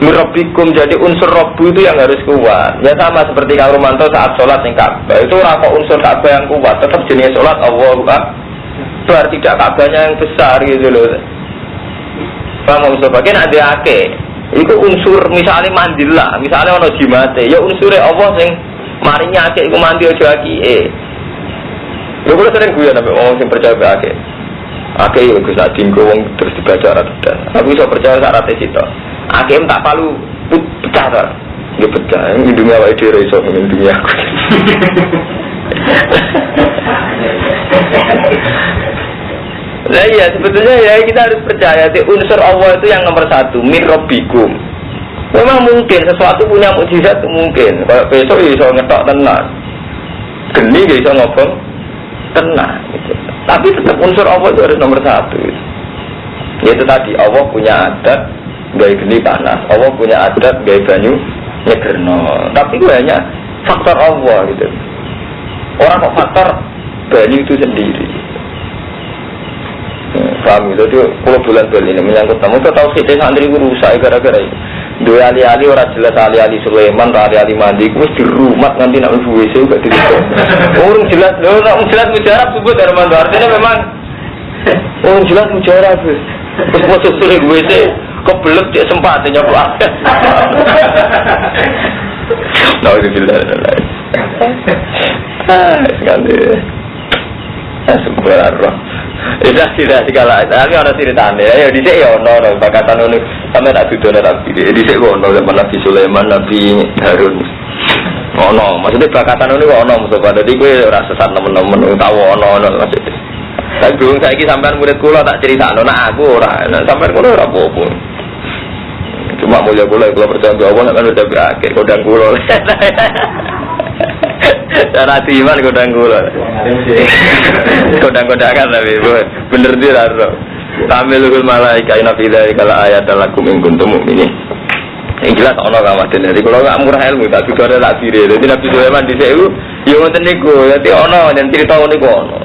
Mirabikum, jadi unsur Rabbu itu yang harus kuat. Ya sama seperti Kang Romanto saat sholat yang Ka'bah itu rasa unsur Ka'bah yang kuat, tetap jenis sholat Allahu Akbar, tidak Ka'bahnya yang besar gitu loh. Paham sebagian ada ake. Itu unsur misalnya mandila, misalnya ono jimate, ya unsurnya Allah yang marinya ake, itu mandi aja ake. Lu kalau sering gue nabi ngomong yang percaya ake. Ake itu bisa tinggal terus dibaca arah tidak. Tapi bisa percaya syaratnya situ. Hakim tak palu pecah tak? Dia pecah. Ini dunia awake dhewe iso ning dunia aku. Nah iya sebetulnya ya kita harus percaya unsur Allah itu yang nomor satu, min rabbikum. Memang mungkin sesuatu punya mukjizat mungkin. Kalau besok iso ngetok tenan, geni iso ngobong tenan. Gitu. Tapi tetap unsur Allah itu harus nomor satu. Gitu. Yaitu tadi Allah punya adat gaya geni panas, Allah punya adat gaya banyu nyegerno. Tapi itu hanya faktor Allah gitu. Orang kok faktor banyu itu sendiri. Paham gitu, kalau bulan ini menyangkut tamu, kita tahu kita santri itu rusak gara-gara itu. Dua ali-ali orang jelas ali-ali Sulaiman, ali-ali Mandi, itu di rumah nanti nak WC juga di situ. Orang jelas, orang jelas mujarab sebut dari Mandi. Artinya memang orang jelas mujarab. Terus masuk sulit WC, kebelet dia sempatnya keluar. Nah itu bila lain. Sekali. Subhanallah. Tidak segala tapi ada ceritanya ya di sini ya ono bakatan ini sampai tak tuduh Nabi di sini ono Nabi Sulaiman Nabi Harun ono maksudnya bakatan ini ono musuh jadi gue rasa sesat temen-temen tahu ono maksudnya tapi belum saya ini sampai murid kula tak cerita nah aku orang sampai kula orang apa cuma mulia kula kalau percaya Allah kan udah berakhir kodang kula cara iman godang gula godang-godangan tapi bener dia lah tamilul malaika ina fi dzalika la ayatan lakum in kuntum mu'minin yang jelas ono kamaten jadi kalau gak murah ilmu tak juga ada tak diri jadi Nabi Sulaiman di sewu ya ngoten niku jadi ono dan cerita niku ono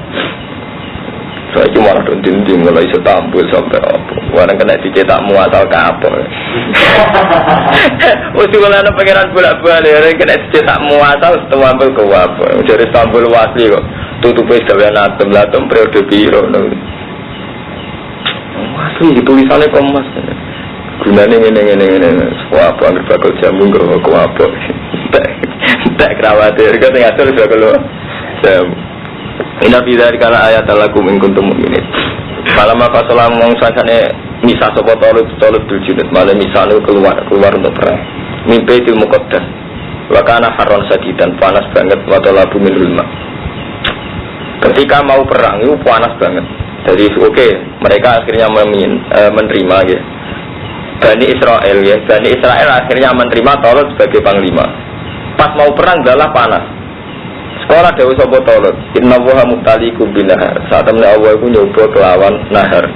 saya cuma ada dinding kalau iso tampil sampai apa orang kena dicetak muatal kapal usul ana pangeran bolak-balik orang kena dicetak muatal tampil ke apa dari tampil wasli kok tutupe gawean atom periode piro wasli tulisannya Kompas gunane ngene apa anggere bakal jamu kok apa tak krawate kok teng atur bakal jamu Inna fi dzalika la ayatan lakum in kuntum mu'minin. Malam apa salam wong sakjane misah sapa tolot duljunet malam misale keluar untuk perang. Mimpi til muqaddas. Wa kana harron sadidan panas banget wa talabu min ulma. Ketika mau perang itu panas banget. Jadi mereka akhirnya menerima ya. Bani Israel akhirnya menerima Tolot sebagai panglima. Pas mau perang adalah panas. Sekolah Dewa Sopo Tolot, Inna Waha Muktalikum binahar. Saat temen Allah itu nyoba kelawan nahar.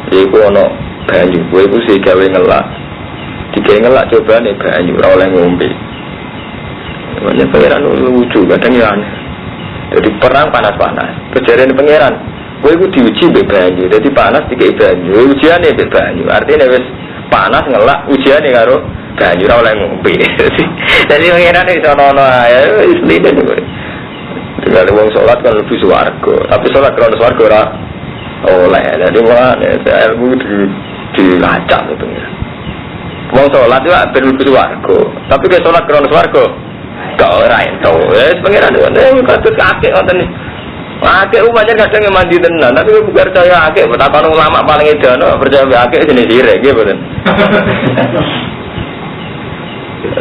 Iku ono banyu, iku sih gawe ngelak. Digawe ngelak coba nih banyu, oleh ngombe. Banyak pangeran lucu, kadang ya aneh. Jadi perang panas-panas. Kejadian pangeran, iku diuji be banyu. Jadi panas digawe banyu, ujiane be banyu. Artinya wis panas ngelak, ujiane karo banyu oleh ngombe. Jadi pangeran iso ono ae wis liden kok. Dengan wong sholat kan lebih swarga, tapi sholat kalau swarga ora oleh. Jadi mulane ilmu dilacak itu. Wong sholat itu ben lebih swarga, tapi ke sholat kalau swarga gak ora ento. Wis pangeran katut kakek ngoten iki. Akeh pancen kadang mandi tenan, tapi bukan percaya akeh, betapa ulama paling edan percaya akeh jenis sirek nggih mboten.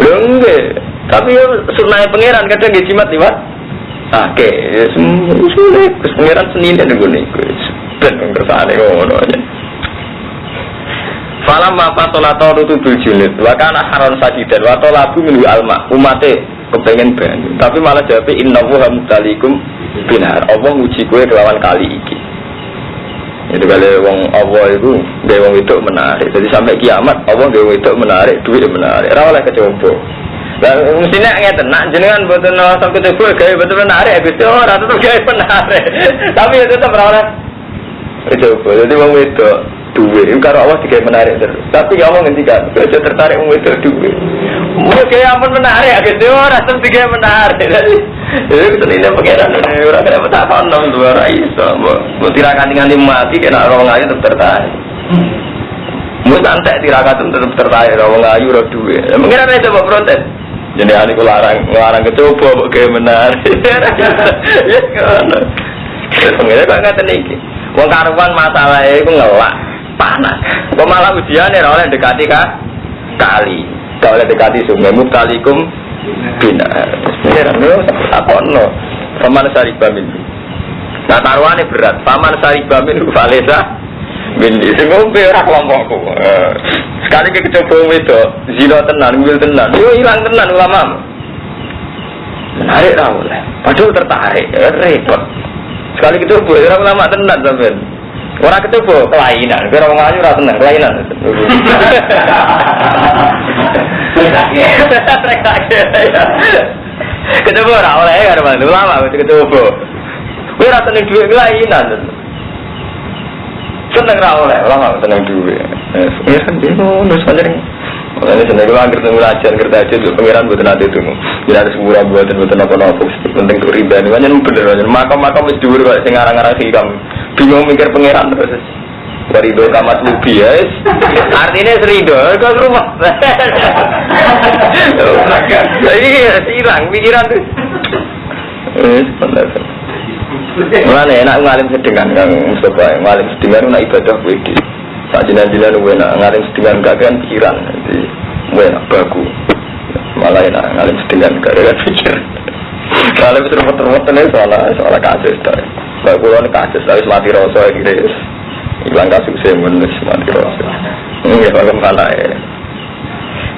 Lho nggih, tapi sunah pangeran kadang nggih jimat liwat akeh, sulit, pengiran Senin dan gini, dan kersane ngono aja. Falam apa solator itu berjilid, wakana haron sadidan, wato lagu minggu alma, umatnya kepengen banyu, tapi malah jawabnya inna wuha mutalikum binar, Allah uji kue kelawan kali iki. Itu kali wong Allah itu, gaya wong itu menarik, jadi sampai kiamat, Allah gaya wong itu menarik, duit menarik, rawaleh kecoba. Lah mestinya ngeten nak jenengan mboten sampe coba gawe betul menarik Gusti ora tetep gawe menarik. Tapi itu tetep ora ora. Coba jadi wong wedok duwe karo Allah digawe menarik terus. Tapi ya Allah ngendikan, aja tertarik wong wedok duwe. Mau gawe ampun menarik Gusti ora tetep digawe menarik. Jadi ketene pangeran ora kena takon nang ora iso. Mbok tirakan nganti mati kena wong ayu tetep tertarik. Mau santai tirakan tetep tertarik wong ayu ora duwe. Pangeran itu coba protes. Jadi ani ku larang kecoba kok gawe menarik. Ya ngono. Pengen kok ngaten iki. Wong karuan masalahe iku ngelak panas. Malah ujiane ora oleh dekati kali. Gak oleh dekati sungai mubtalikum bina. Pengiran yo takono. Paman saribamin. Nah taruhane berat. Paman saribamin valesa min sing ngombe ora kelompokku. Sekali kecoba wedok, zina tenan, wil tenan. Yo ilang tenan ulama. Menarik ra oleh. Padahal tertarik, repot. Sekali kecoba ora ulama tenan sampean. Ora kecoba kelainan, kira wong ayu ora tenang kelainan. Kecoba ora oleh karo mantu ulama kecoba. Kowe ora tenang dhuwit kelainan. Seneng ra oleh ulama tenang dhuwit. Ya kan ngono sajen. Oleh seneng kula anggere ngelajar kerja itu pengiran mboten ate itu. Yen ada semua buatan mboten napa-napa penting kok riban. Pancen bener pancen makam-makam wis dhuwur kok sing arang-arang hikam. Bingung mikir pengiran terus. Barido kamat lubi ya. Artinya serido ke rumah. Iya, hilang pikiran tuh. Bener. Mulane enak ngalim sedengan Kang Mustofa. Ngalim sedengan nak ibadah kowe iki. Sajinan-jinan enak ngalim sedengan gak kan pikiran. Jadi enak bagus. Malah enak ngalim sedengan gak ada pikir. Ngalim terus-terus soal kasus ta. Mbak kula nek kasus wis mati rasa iki wis. Ilang kasus wis mati rasa. Ya kalau malah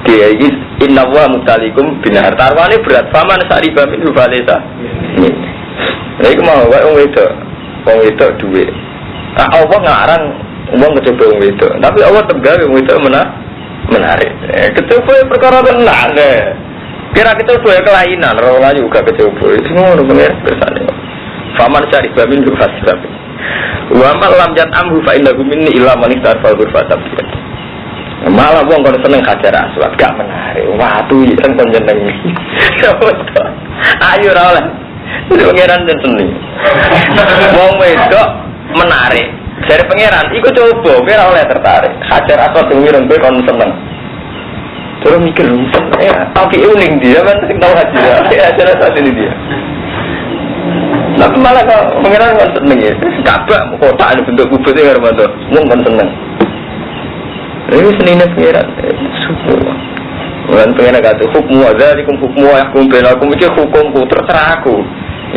dia iki inna wa mutalikum binar tarwane berat paman sariba min balesa. Lha iku mau wae wong wedok duwe. Tak apa ngarang wong kecoba wong wedok. Tapi Allah tegawe wong wedok menarik. Kecoba perkara tenan. Kira kecoba kelainan, ora layu gak kecoba. Ngono pengen bersane. Faman sariba min fasab. Wa man lam yat'amhu fa innahu minni illa man istarfa ghurfatab. Malah wong kon seneng Hajar Aswad gak menarik. Watu iki kon jeneng. Ayo ra oleh. Itu pangeran seneng. Wong wedok menarik. Dari pangeran iku coba kowe ora oleh tertarik. Hajar Aswad ngireng kowe kon seneng. Terus mikir ya, tapi uling dia kan sing tau haji ya. Hajar Aswad ini dia. Tapi malah kalau pangeran kan seneng ya. Kabak kotak ada bentuk kubus ya Hermanto. Wong kan seneng. Ini senine pangeran. Subhanallah. Bukan pengen kata hukum wadzalikum hukum wa yahkum bainakum iki hukumku terserah aku.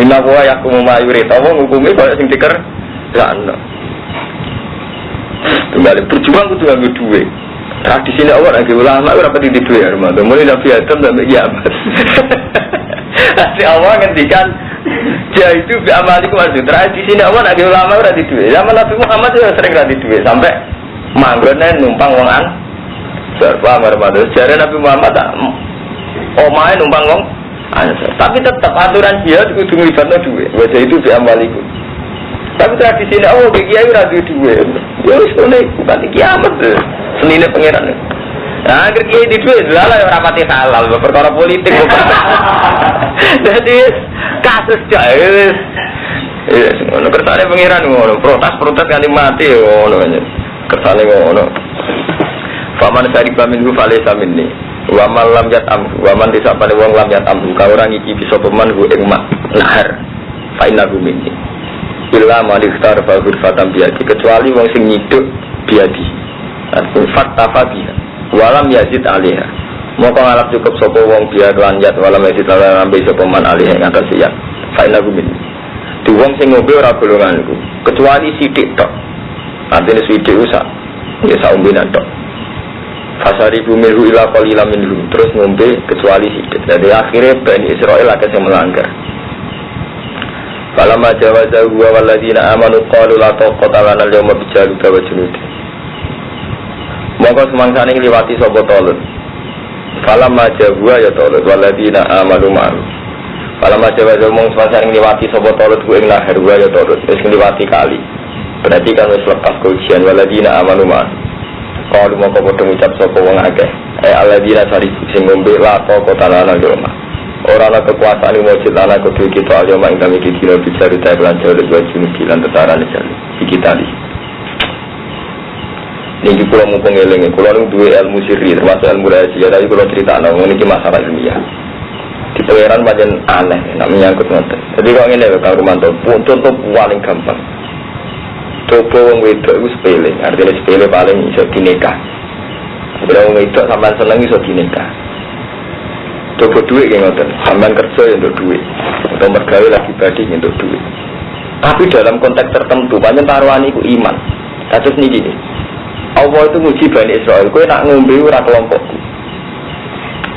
Inna wa yahkum mayurita wong hukume kaya sing diker sakno. Kembali berjuang kudu nganggo duwe. Tradisi nek ora nganggo ulama ora pati di duwe Hermanto. Mulai Nabi Adam sampai kiamat. Nanti Allah ngendikan dia itu bi amalikum azud. Tradisi nek ora nganggo ulama ora di duwe. Zaman Nabi Muhammad juga sering ra di duwe sampai manggone numpang wong an serba marmado. Jare Nabi Muhammad tak omahe numpang wong ansor. Tapi tetap aturan jihad kudu nglibatno dhuwit. Wajah itu bi amalikum. Tapi tradisi nek oh kiai ora duwe dhuwit. Ya wis ngene bukan kiamat. Senine pangeran. Nah, agar kiai di dhuwit lha ora pati halal perkara politik. Jadi kasus jahil. Ya, ngono kersane pangeran ngono. Protes kanthi mati ngono aja. Kersane ngono. Faman sariba minhu falesa minni wa man lam yat'am wa man disapane wong lam yat'am ka ora ngiki bisa peman ku ing nahar fa innahu minni illa man ikhtar fa ghurfatan biadi kecuali wong sing nyiduk biadi arep fakta fabiha walam yazid alaiha moko ngalap cukup sapa wong biar lanjat walam yazid alaiha ambe sapa man alaiha ing atas ya fa innahu minni di wong sing ngombe ora golonganku kecuali sithik tok artine sithik usah ya saumbenan tok fasari bumiru ila qalila minhum terus ngombe kecuali sidik. Jadi akhirnya Bani Israil agak yang melanggar. Falamma jawazahu wa walladzina amanu qalu la taqata lana al-yawma bijalut wa junudi. Monggo semangsane ngliwati sapa Talut. Falamma jawaza ya Talut walladzina amanu ma'ahu. Falamma jawaza mong semangsane ngliwati sapa Talut ku ing lahir wa ya Talut wis ngliwati kali. Berarti kan wis lepas ujian walladzina amanu ma'ahu. Kalau mau kau ucap sopo wong akeh, alladzina sarifu sing ngombe la kota lana yoma. Ora ana kekuasaan mujud lana kudu kita yoma ing kami dina bicara ta lan jare wajib lan tetarane jare dikitali. Niki kula mumpung eling, kula nu duwe ilmu sirri termasuk ilmu rahasia tapi kula critakno niki masalah ilmiah. Di pangeran pancen aneh nek menyangkut ngoten. Jadi kok ngene lho Kang Rumanto, contoh paling gampang. Coba wong wedok iku sepele, artinya sepele paling iso dinikah. Bila wong wedok sampean seneng iso dinikah. Coba duit kayak ngoten, sampean kerja ya untuk duit, atau mergawe lagi pribadi untuk duit. Tapi dalam konteks tertentu, banyak taruhan itu iman. Kasus niki nih, Allah itu nguji Bani Israel, kowe nak ngombe ora kelompokku.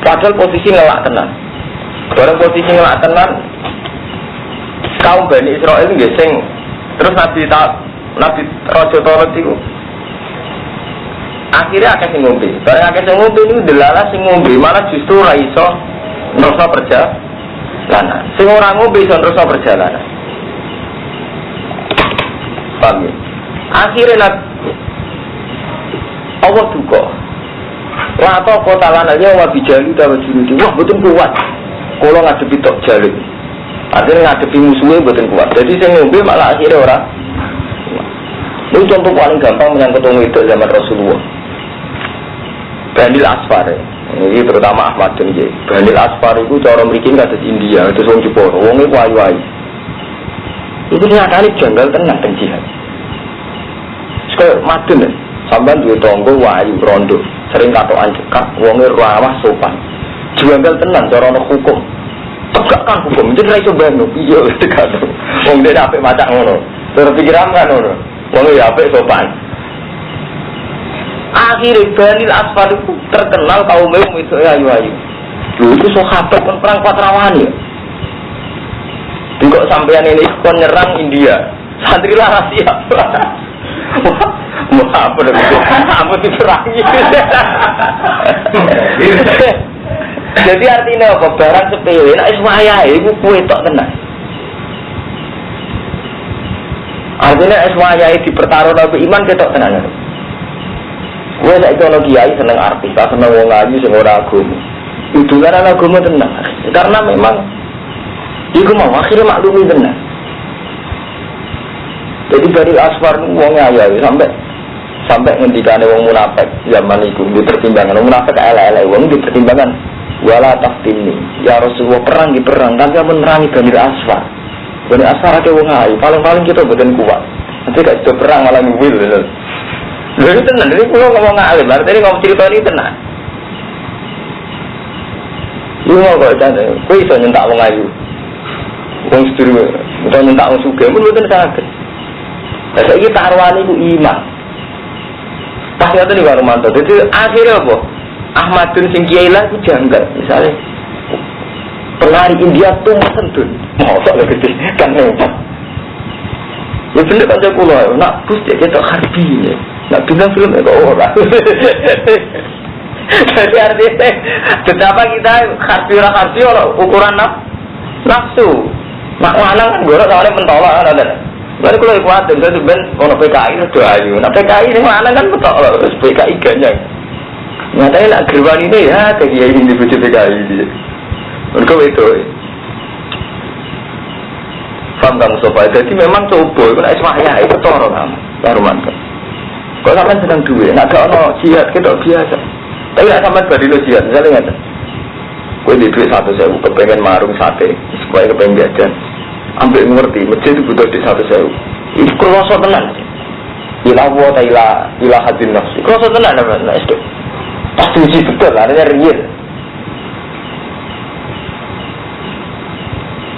Padahal posisi ngelak tenan. Barang posisi ngelak tenan, kaum Bani Israel itu nggih terus Nabi Raja Tolot itu akhirnya akeh sing ngombe. Barang akeh sing ngombe niku delala sing ngombe malah justru ora iso nerusno perjalanan. Sing ora ngombe iso nerusno perjalanan. Paham ya? Akhirnya Allah duka. Wa ta kota lananya wa bijalu ta wajurudi. Wah, mboten kuat. Kula ngadepi tok jaluk. Artinya ngadepi musuhnya mboten kuat. Jadi sing ngombe malah akhirnya ora. Ini contoh paling gampang menyangkut wong itu zaman Rasulullah. Banil Asfar. Ini terutama Ahmad bin Jai. Banil Asfar itu cara mriki kados India, itu wong Jepara. Wong iku ayu-ayu. Itu nyatane janggal tenan teng jihad. Sekaya madun sampean duwe tangga wayu rondo, sering katokan cekak, wonge ramah sopan. Janggal tenan cara ana hukum. Tegakkan hukum, jadi ra iso bayangno piye tegak. Wong dene apik macak ngono. Terus pikiran kan ngono. Wong ya apik sopan. Akhirnya Banil Asfar itu terkenal kaum itu ayu-ayu. Dulu itu sahabat kan perang Patrawani ya. Juga sampean ini kon nyerang India. Santri lara siap. Wah, apa diperangi. Jadi artinya apa? Barang sepele, nek wis wayahe iku kuwe tok tenan. Artinya wayahe dipertaruhno iman ketok tenan. Kowe nek ono kiai seneng artis, seneng wong ayu sing ora agama. Idolaran agama tenan. Karena memang iku mau akhirnya maklumi tenan. Jadi dari Asfar wong ayu sampai ngendikane wong munafik zaman iku dipertimbangkan wong munafik elek-elek wong dipertimbangkan wala taftini. Ya Rasulullah perang di perang tapi menerangi Bani Asfar. Bani Asfar ake wong ayu, paling-paling kita mboten kuat. Nanti gak itu perang malah ngwil lho. Lha itu tenan, ini kula ngomong alim, artinya ngomong cerita ini tenan. Lu mau kok jane, kowe iso nyentak wong ayu. Wong sedurunge, utawa nyentak wong sugih, mboten saged. Lah saiki taruhane iku iman. Pas ngoten iki karo mantu. Dadi akhire apa? Ahmadun sing kiai lah iku janggal, misale pelari India tuh sendun. Mosok lho gede kan hebat. Ya bener kanca kula, nak bus dia ketok harbi. Nak bilang film kok ora. Jadi artinya betapa kita harbi ukuran nafsu. Mak lanang kan gorok soalnya mentolak kan ada. Lalu kalau kuat dan saya ben ono PKI itu ayu. Nah PKI ini lanang kan mentolak terus PKI ganyang. Nyatanya nak gerwan ini ya kayak ini di PKI dia. Mereka itu. Faham kamu sobat. Jadi memang coba itu nak ismaya itu toro kamu. Baru mantap. Kalau sampai sedang duit, nak ada ono jihad kita biasa. Tapi nak sampai berdiri jihad, misalnya nggak ada. Kue di duit 1.000, kepengen marung sate, supaya kepengen jajan. Ambil ngerti, masjid itu butuh duit 1.000. Itu kerosot tenan. Ilah wata ilah hadin nafsi. Kerosot tenan apa? Nah itu pasti uji betul, artinya real.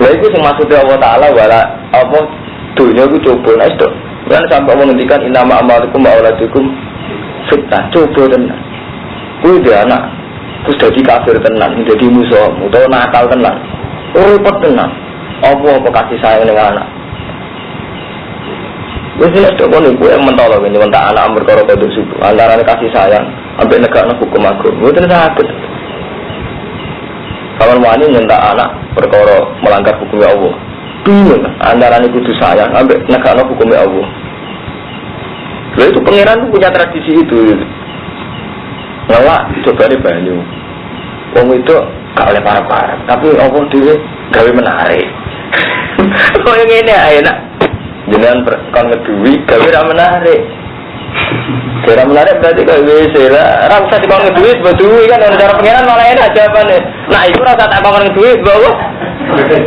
Nah itu yang maksudnya Allah Ta'ala wala apa dunia itu coba, nah itu. Kan sampai menghentikan inama amalikum ma'uladikum fitnah, coba tenan. Kuih dia anak terus jadi kafir tenan, jadi musuh atau nakal tenan, repot tenan. Apa kasih sayang dengan anak? Biasanya ada pun ibu yang mentolong ini mentah anak berkorok pada subuh antara kasih sayang sampai negara hukum agung. Itu sakit. Kalau wani nyentak anak berkorok melanggar hukumnya Allah. Bingung antara ini kudu sayang sampai negara hukumnya Allah. Lalu itu pangeran itu punya tradisi itu. Ngelak coba nih banyu. Wong itu gak oleh para-para, tapi Allah dia gawe menarik. Kok yang ini enak. Jangan kon ngeduwi gawe ra menarik. Cara menarik berarti kok wis lah. Ra usah dikon ngeduwi beduwi kan cara pangeran malah enak jawabane. Nah iku rasa tak kon ngeduwi bawa.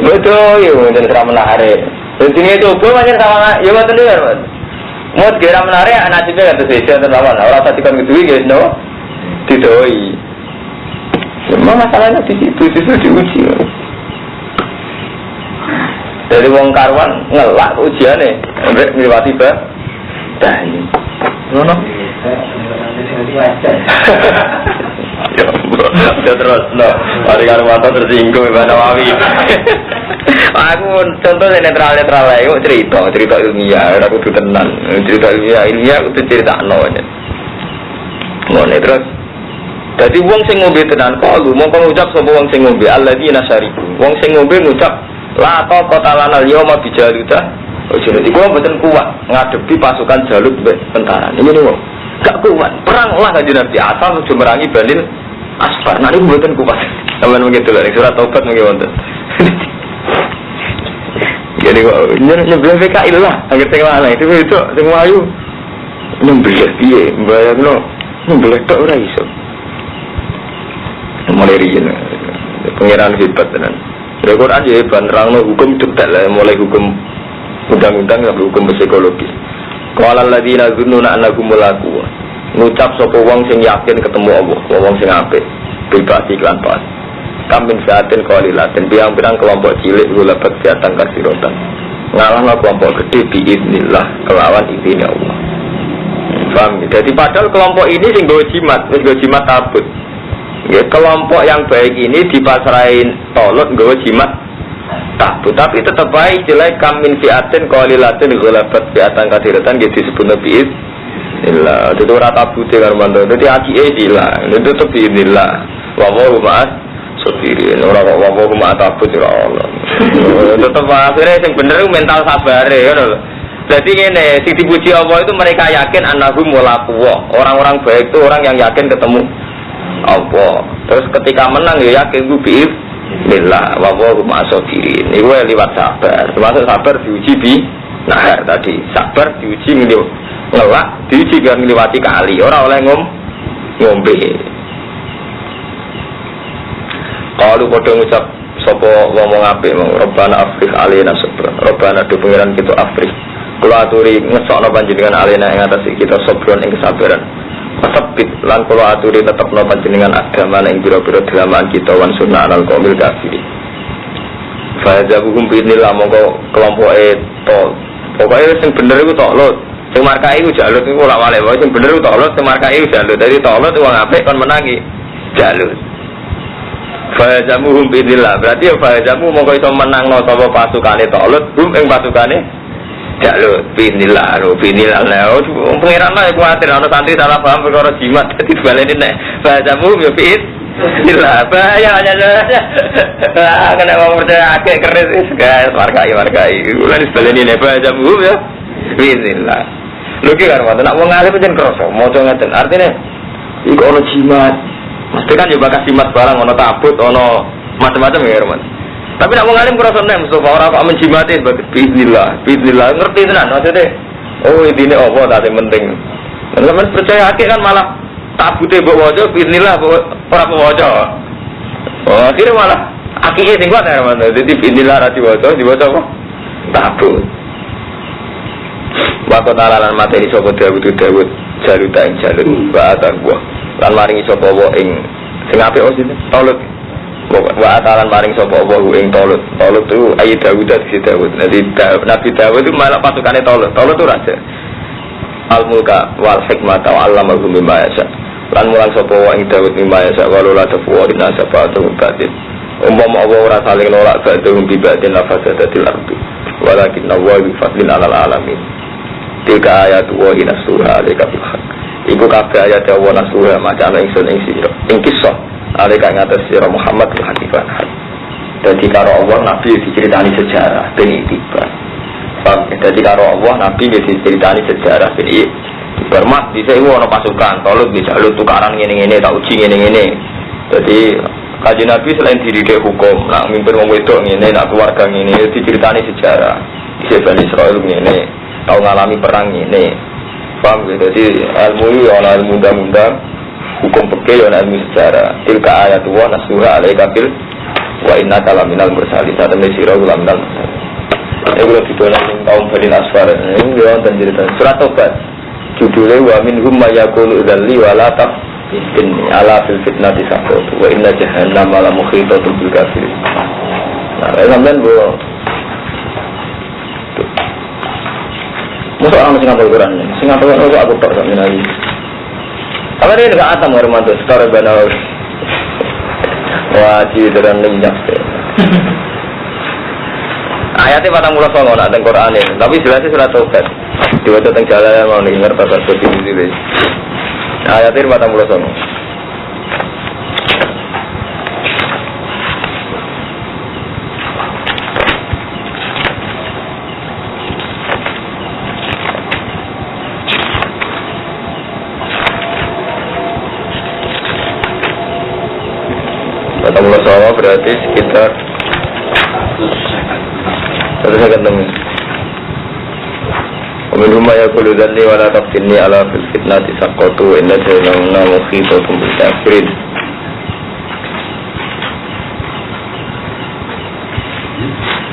Betul yo jeneng ra menarik. Intinya itu coba macam sama ya ngoten lho. Mau kira menarik anak cilik kata saya terlawan. Orang tadi kan gitu guys, no, didoi. Semua masalahnya di situ diuji. Dari wong karwan ngelak ujian nih, sampai melewati bah. Dah ini, no. Ya terus, no. Hari karwan tersinggung ibadah Nawawi. Aku contohnya netral lah, yuk cerita ilmiah, aku tuh tenang, cerita ilmiah aku tuh cerita nolnya, ngono terus. Jadi wong sing ngombe tenan kalu, mau ngucap sapa wong sing ngombe alladzina syaribu, wong sing ngombe ngucap la ta qatalana al-yawma bi jaluta. Ojo iku mboten kuat ngadepi pasukan Jalut mbek tentara. Ini wong gak kuat, perang lah kanjeng Nabi asal aja merangi Banil Asfar. Nah niku mboten kuat. Sampeyan begitu lho, surat Taubat mungkin wonten. Jadi kok nyebelah PKI lah, agar tengah lah itu sing mlayu nyebelah piye, bayangno nyebelah tok ora iso. Mulai riyen pengiran hebat tenan. Quran ya nerangno hukum detail lah, mulai hukum undang-undang sampai hukum psikologis. Qala alladziina dzunnuna annakum mulaku. Ngucap sapa wong sing yakin ketemu Allah, wong sing apik, bebas iklan pas. Kamin saatin qalilatin biang-biang kelompok cilik gulabat siatan kasirotan. Ngalahna kelompok gede biiznillah kelawan izinnya Allah. Paham? Jadi padahal kelompok ini sing nggo jimat tabut. Ya, kelompok yang baik ini dipasrahin tolut nggo jimat tabut, tapi tetap baik jelek kamin fiatin qalilatin gulabat siatan kasiratan gitu disebut nabi iznillah. Itu ora tabut karo mantu. Dadi akike ilah, itu tetep iznillah. Wa ma'as sopirin orang kok wong rumah takut ya Allah. Tetep akhirnya yang bener itu mental sabar ya lho. Jadi ngene, sing dipuji Allah itu mereka yakin annahum mulaqwa. Orang-orang baik itu orang yang yakin ketemu Allah. Terus ketika menang ya yakin ku bi billah wa hum asofirin. Iku liwat sabar. Termasuk sabar diuji bi nahar tadi. Sabar diuji ngelak, diuji kan ngliwati kali. Ora oleh ngombe. Kalau pada ngucap sopo ngomong apik mong Rabbana afrih alina sabra. Rabbana do pengiran kita afrih. Kula aturi ngesokno panjenengan alina ing atas kita sabron ing kesabaran. Wasabit lan kula aturi tetepno panjenengan agama ing pira-pira dalaman kita wan sunnah al qaumil kafir. Fa jabuhum binillah mongko kelompoke to. Pokoke sing bener iku tolut. Sing markai iku Jalut iku ora wale wae sing bener iku tolut, sing markai iku Jalut. Dadi tolut wong apik kon menangi Jalut. Fajamuhum bidillah, berarti ya fajamu mongko iso menangno sapa pasukane Talut, ing pasukane Jalut bidillah, bidillah. Pengiran lah kuwatir ana santri salah paham perkara jimat dadi dibaleni nek fajamuhum ya bidillah. Bahaya aja. Kena wong percaya akeh keris wis guys, markai. Ulah dibaleni nek fajamuhum ya bidillah. Lho ki karo nek wong alim pancen krasa maca ngeten. Artine iku ana jimat. Mesti kan juga kasih mas barang, ono tabut, ono macam-macam ya Roman. Tapi nak mengalim kurang nih, Mustafa orang kok menjimatin, bismillah, ngerti tenan maksudnya. Oh ini apa tadi penting. Teman-teman percaya akik kan malah tabutnya bawa wajah, bismillah orang bawa wajah. Oh akhirnya malah akiknya tinggal ya Roman. Jadi bismillah rati wajah, dibaca apa? Tabut. Waktu talalan materi sobat Dawud Jalut ing Jalut, bahasa gua. Lan maringi sapa wa ing sing apik sini Talut. Wa atalan maring sapa wa ing Talut. Talut itu ayat Dawud dari Dawud. Jadi Nabi Dawud itu malah pasukannya Talut. Talut itu raja. Al-mulka wal hikmata wa 'allamahu mimma yasha. Lan mulang sapa wa ing Dawud mimma yasha walau la tafawwadu nasabatu batin. Umpama Allah ora saling nolak badhum bi batin lafazadatil ardi. Walakin Allah bi fadlin 'alal alamin. Tiga ayat wa inasuha alika bil haq. Iku kabeh ayat Allah nasuha macam ingsun ing sira. Ing kisah alika ing atas sira Muhammad bil hakifan. Dadi karo Allah Nabi diceritani sejarah ben itibar. Paham? Dadi karo Allah Nabi diceritani sejarah ben bermat bisa iku ana pasukan Talut bisa Jalut tukaran ngene-ngene tak uji ngene-ngene. Dadi Kanjeng Nabi selain dididik hukum, nak mimpin wong wedok ngene, nak keluarga ngene diceritani sejarah. Di Bani Israil ngene, tau ngalami perang ngene. Paham gitu, jadi ilmu ini ada ilmu undang-undang, hukum fikih ada ilmu sejarah. Tilka ayat wa nasuha alaika bil wa inna kalaminal mursalin. Saat ini sirah ulaminal mursalin. Ya kalau didolan kaum Bani Asfar ini dia wonten cerita surat Tobat judulnya wa minhum may yaqulu dzalli wa la taftinni ala fil fitnati saqut wa inna jahannama la muhitatun bil kafirin. Nah, sampean bu musuh orang sing ngapal Quran sing ngapal aku tok sampeyan lagi. Apa ini enggak atam Romanto sekarang banau. Wah, cideran lenyap. Ayatnya 49 nak teng Quran ini, tapi jelasnya surat Tobat. Diwaca teng jalan mau ning ngertos seperti ini. Ayatnya 49. Sama berarti sekitar 1 ketemu. Minhum may yaqulu dzalli wa la taftinni ala fil fitnati saqatu inna jahannama muhitatun bil kafirin.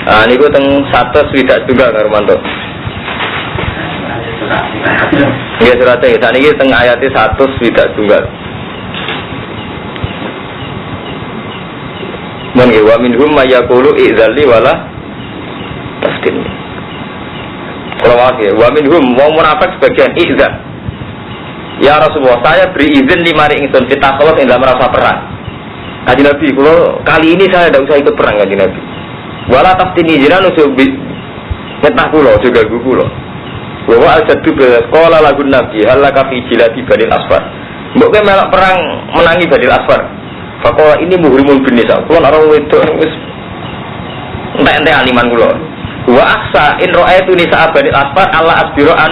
Ah niku teng 100 widak juga Karmanto. Nggih surate saniki teng ayat 100 widak juga. Monggo wa minhum may yaqulu idzalli wala taftinni. Kalau wakil, wa minhum wong munafik sebagian idzan. Ya Rasulullah, saya beri izin 5 hari ingsun kita kalau tidak merasa perang. Kanjeng Nabi, kalau kali ini saya tidak usah ikut perang Kanjeng Nabi. Wala taftinni jiran usul metah kula juga kula. Wa al-jaddu bil qala lagun nabi halaka fi jilati Banil Asfar. Mbok melok perang menangi Banil Asfar. Fakola ini muhrimul binisa. Kulon orang wedok wis entek-entek aliman kula. Wa aksa in ra'aitu nisa Banil Asfar Allah asbiroan.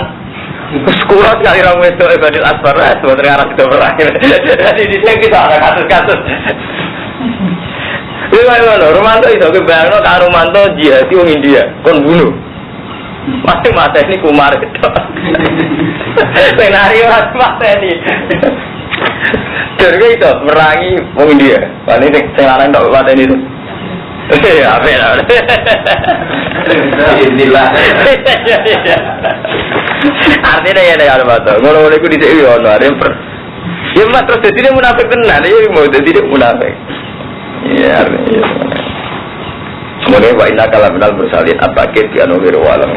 Wis kula sekali orang wedok Banil Asfar sebentar arah kita perang. Jadi di sini kita ada kasus-kasus. Iya, Romanto iso kebayangno karo Romanto jihad wong India kon bunuh. Mati-mati ini kumar itu. Senario mati-mati. Jadi itu merangi wong India. Wah ini sekarang tak mati ini. Ya, apa ya? Inilah. Artinya ya ada apa? Ngono-ngono itu di sini ono ada yang per. Ya mak terus jadi munafik tenan, ya mau jadi munafik. Ya, artinya. Kemudian wa inna kala minal mursalin at-taqid bi anwar wa alam.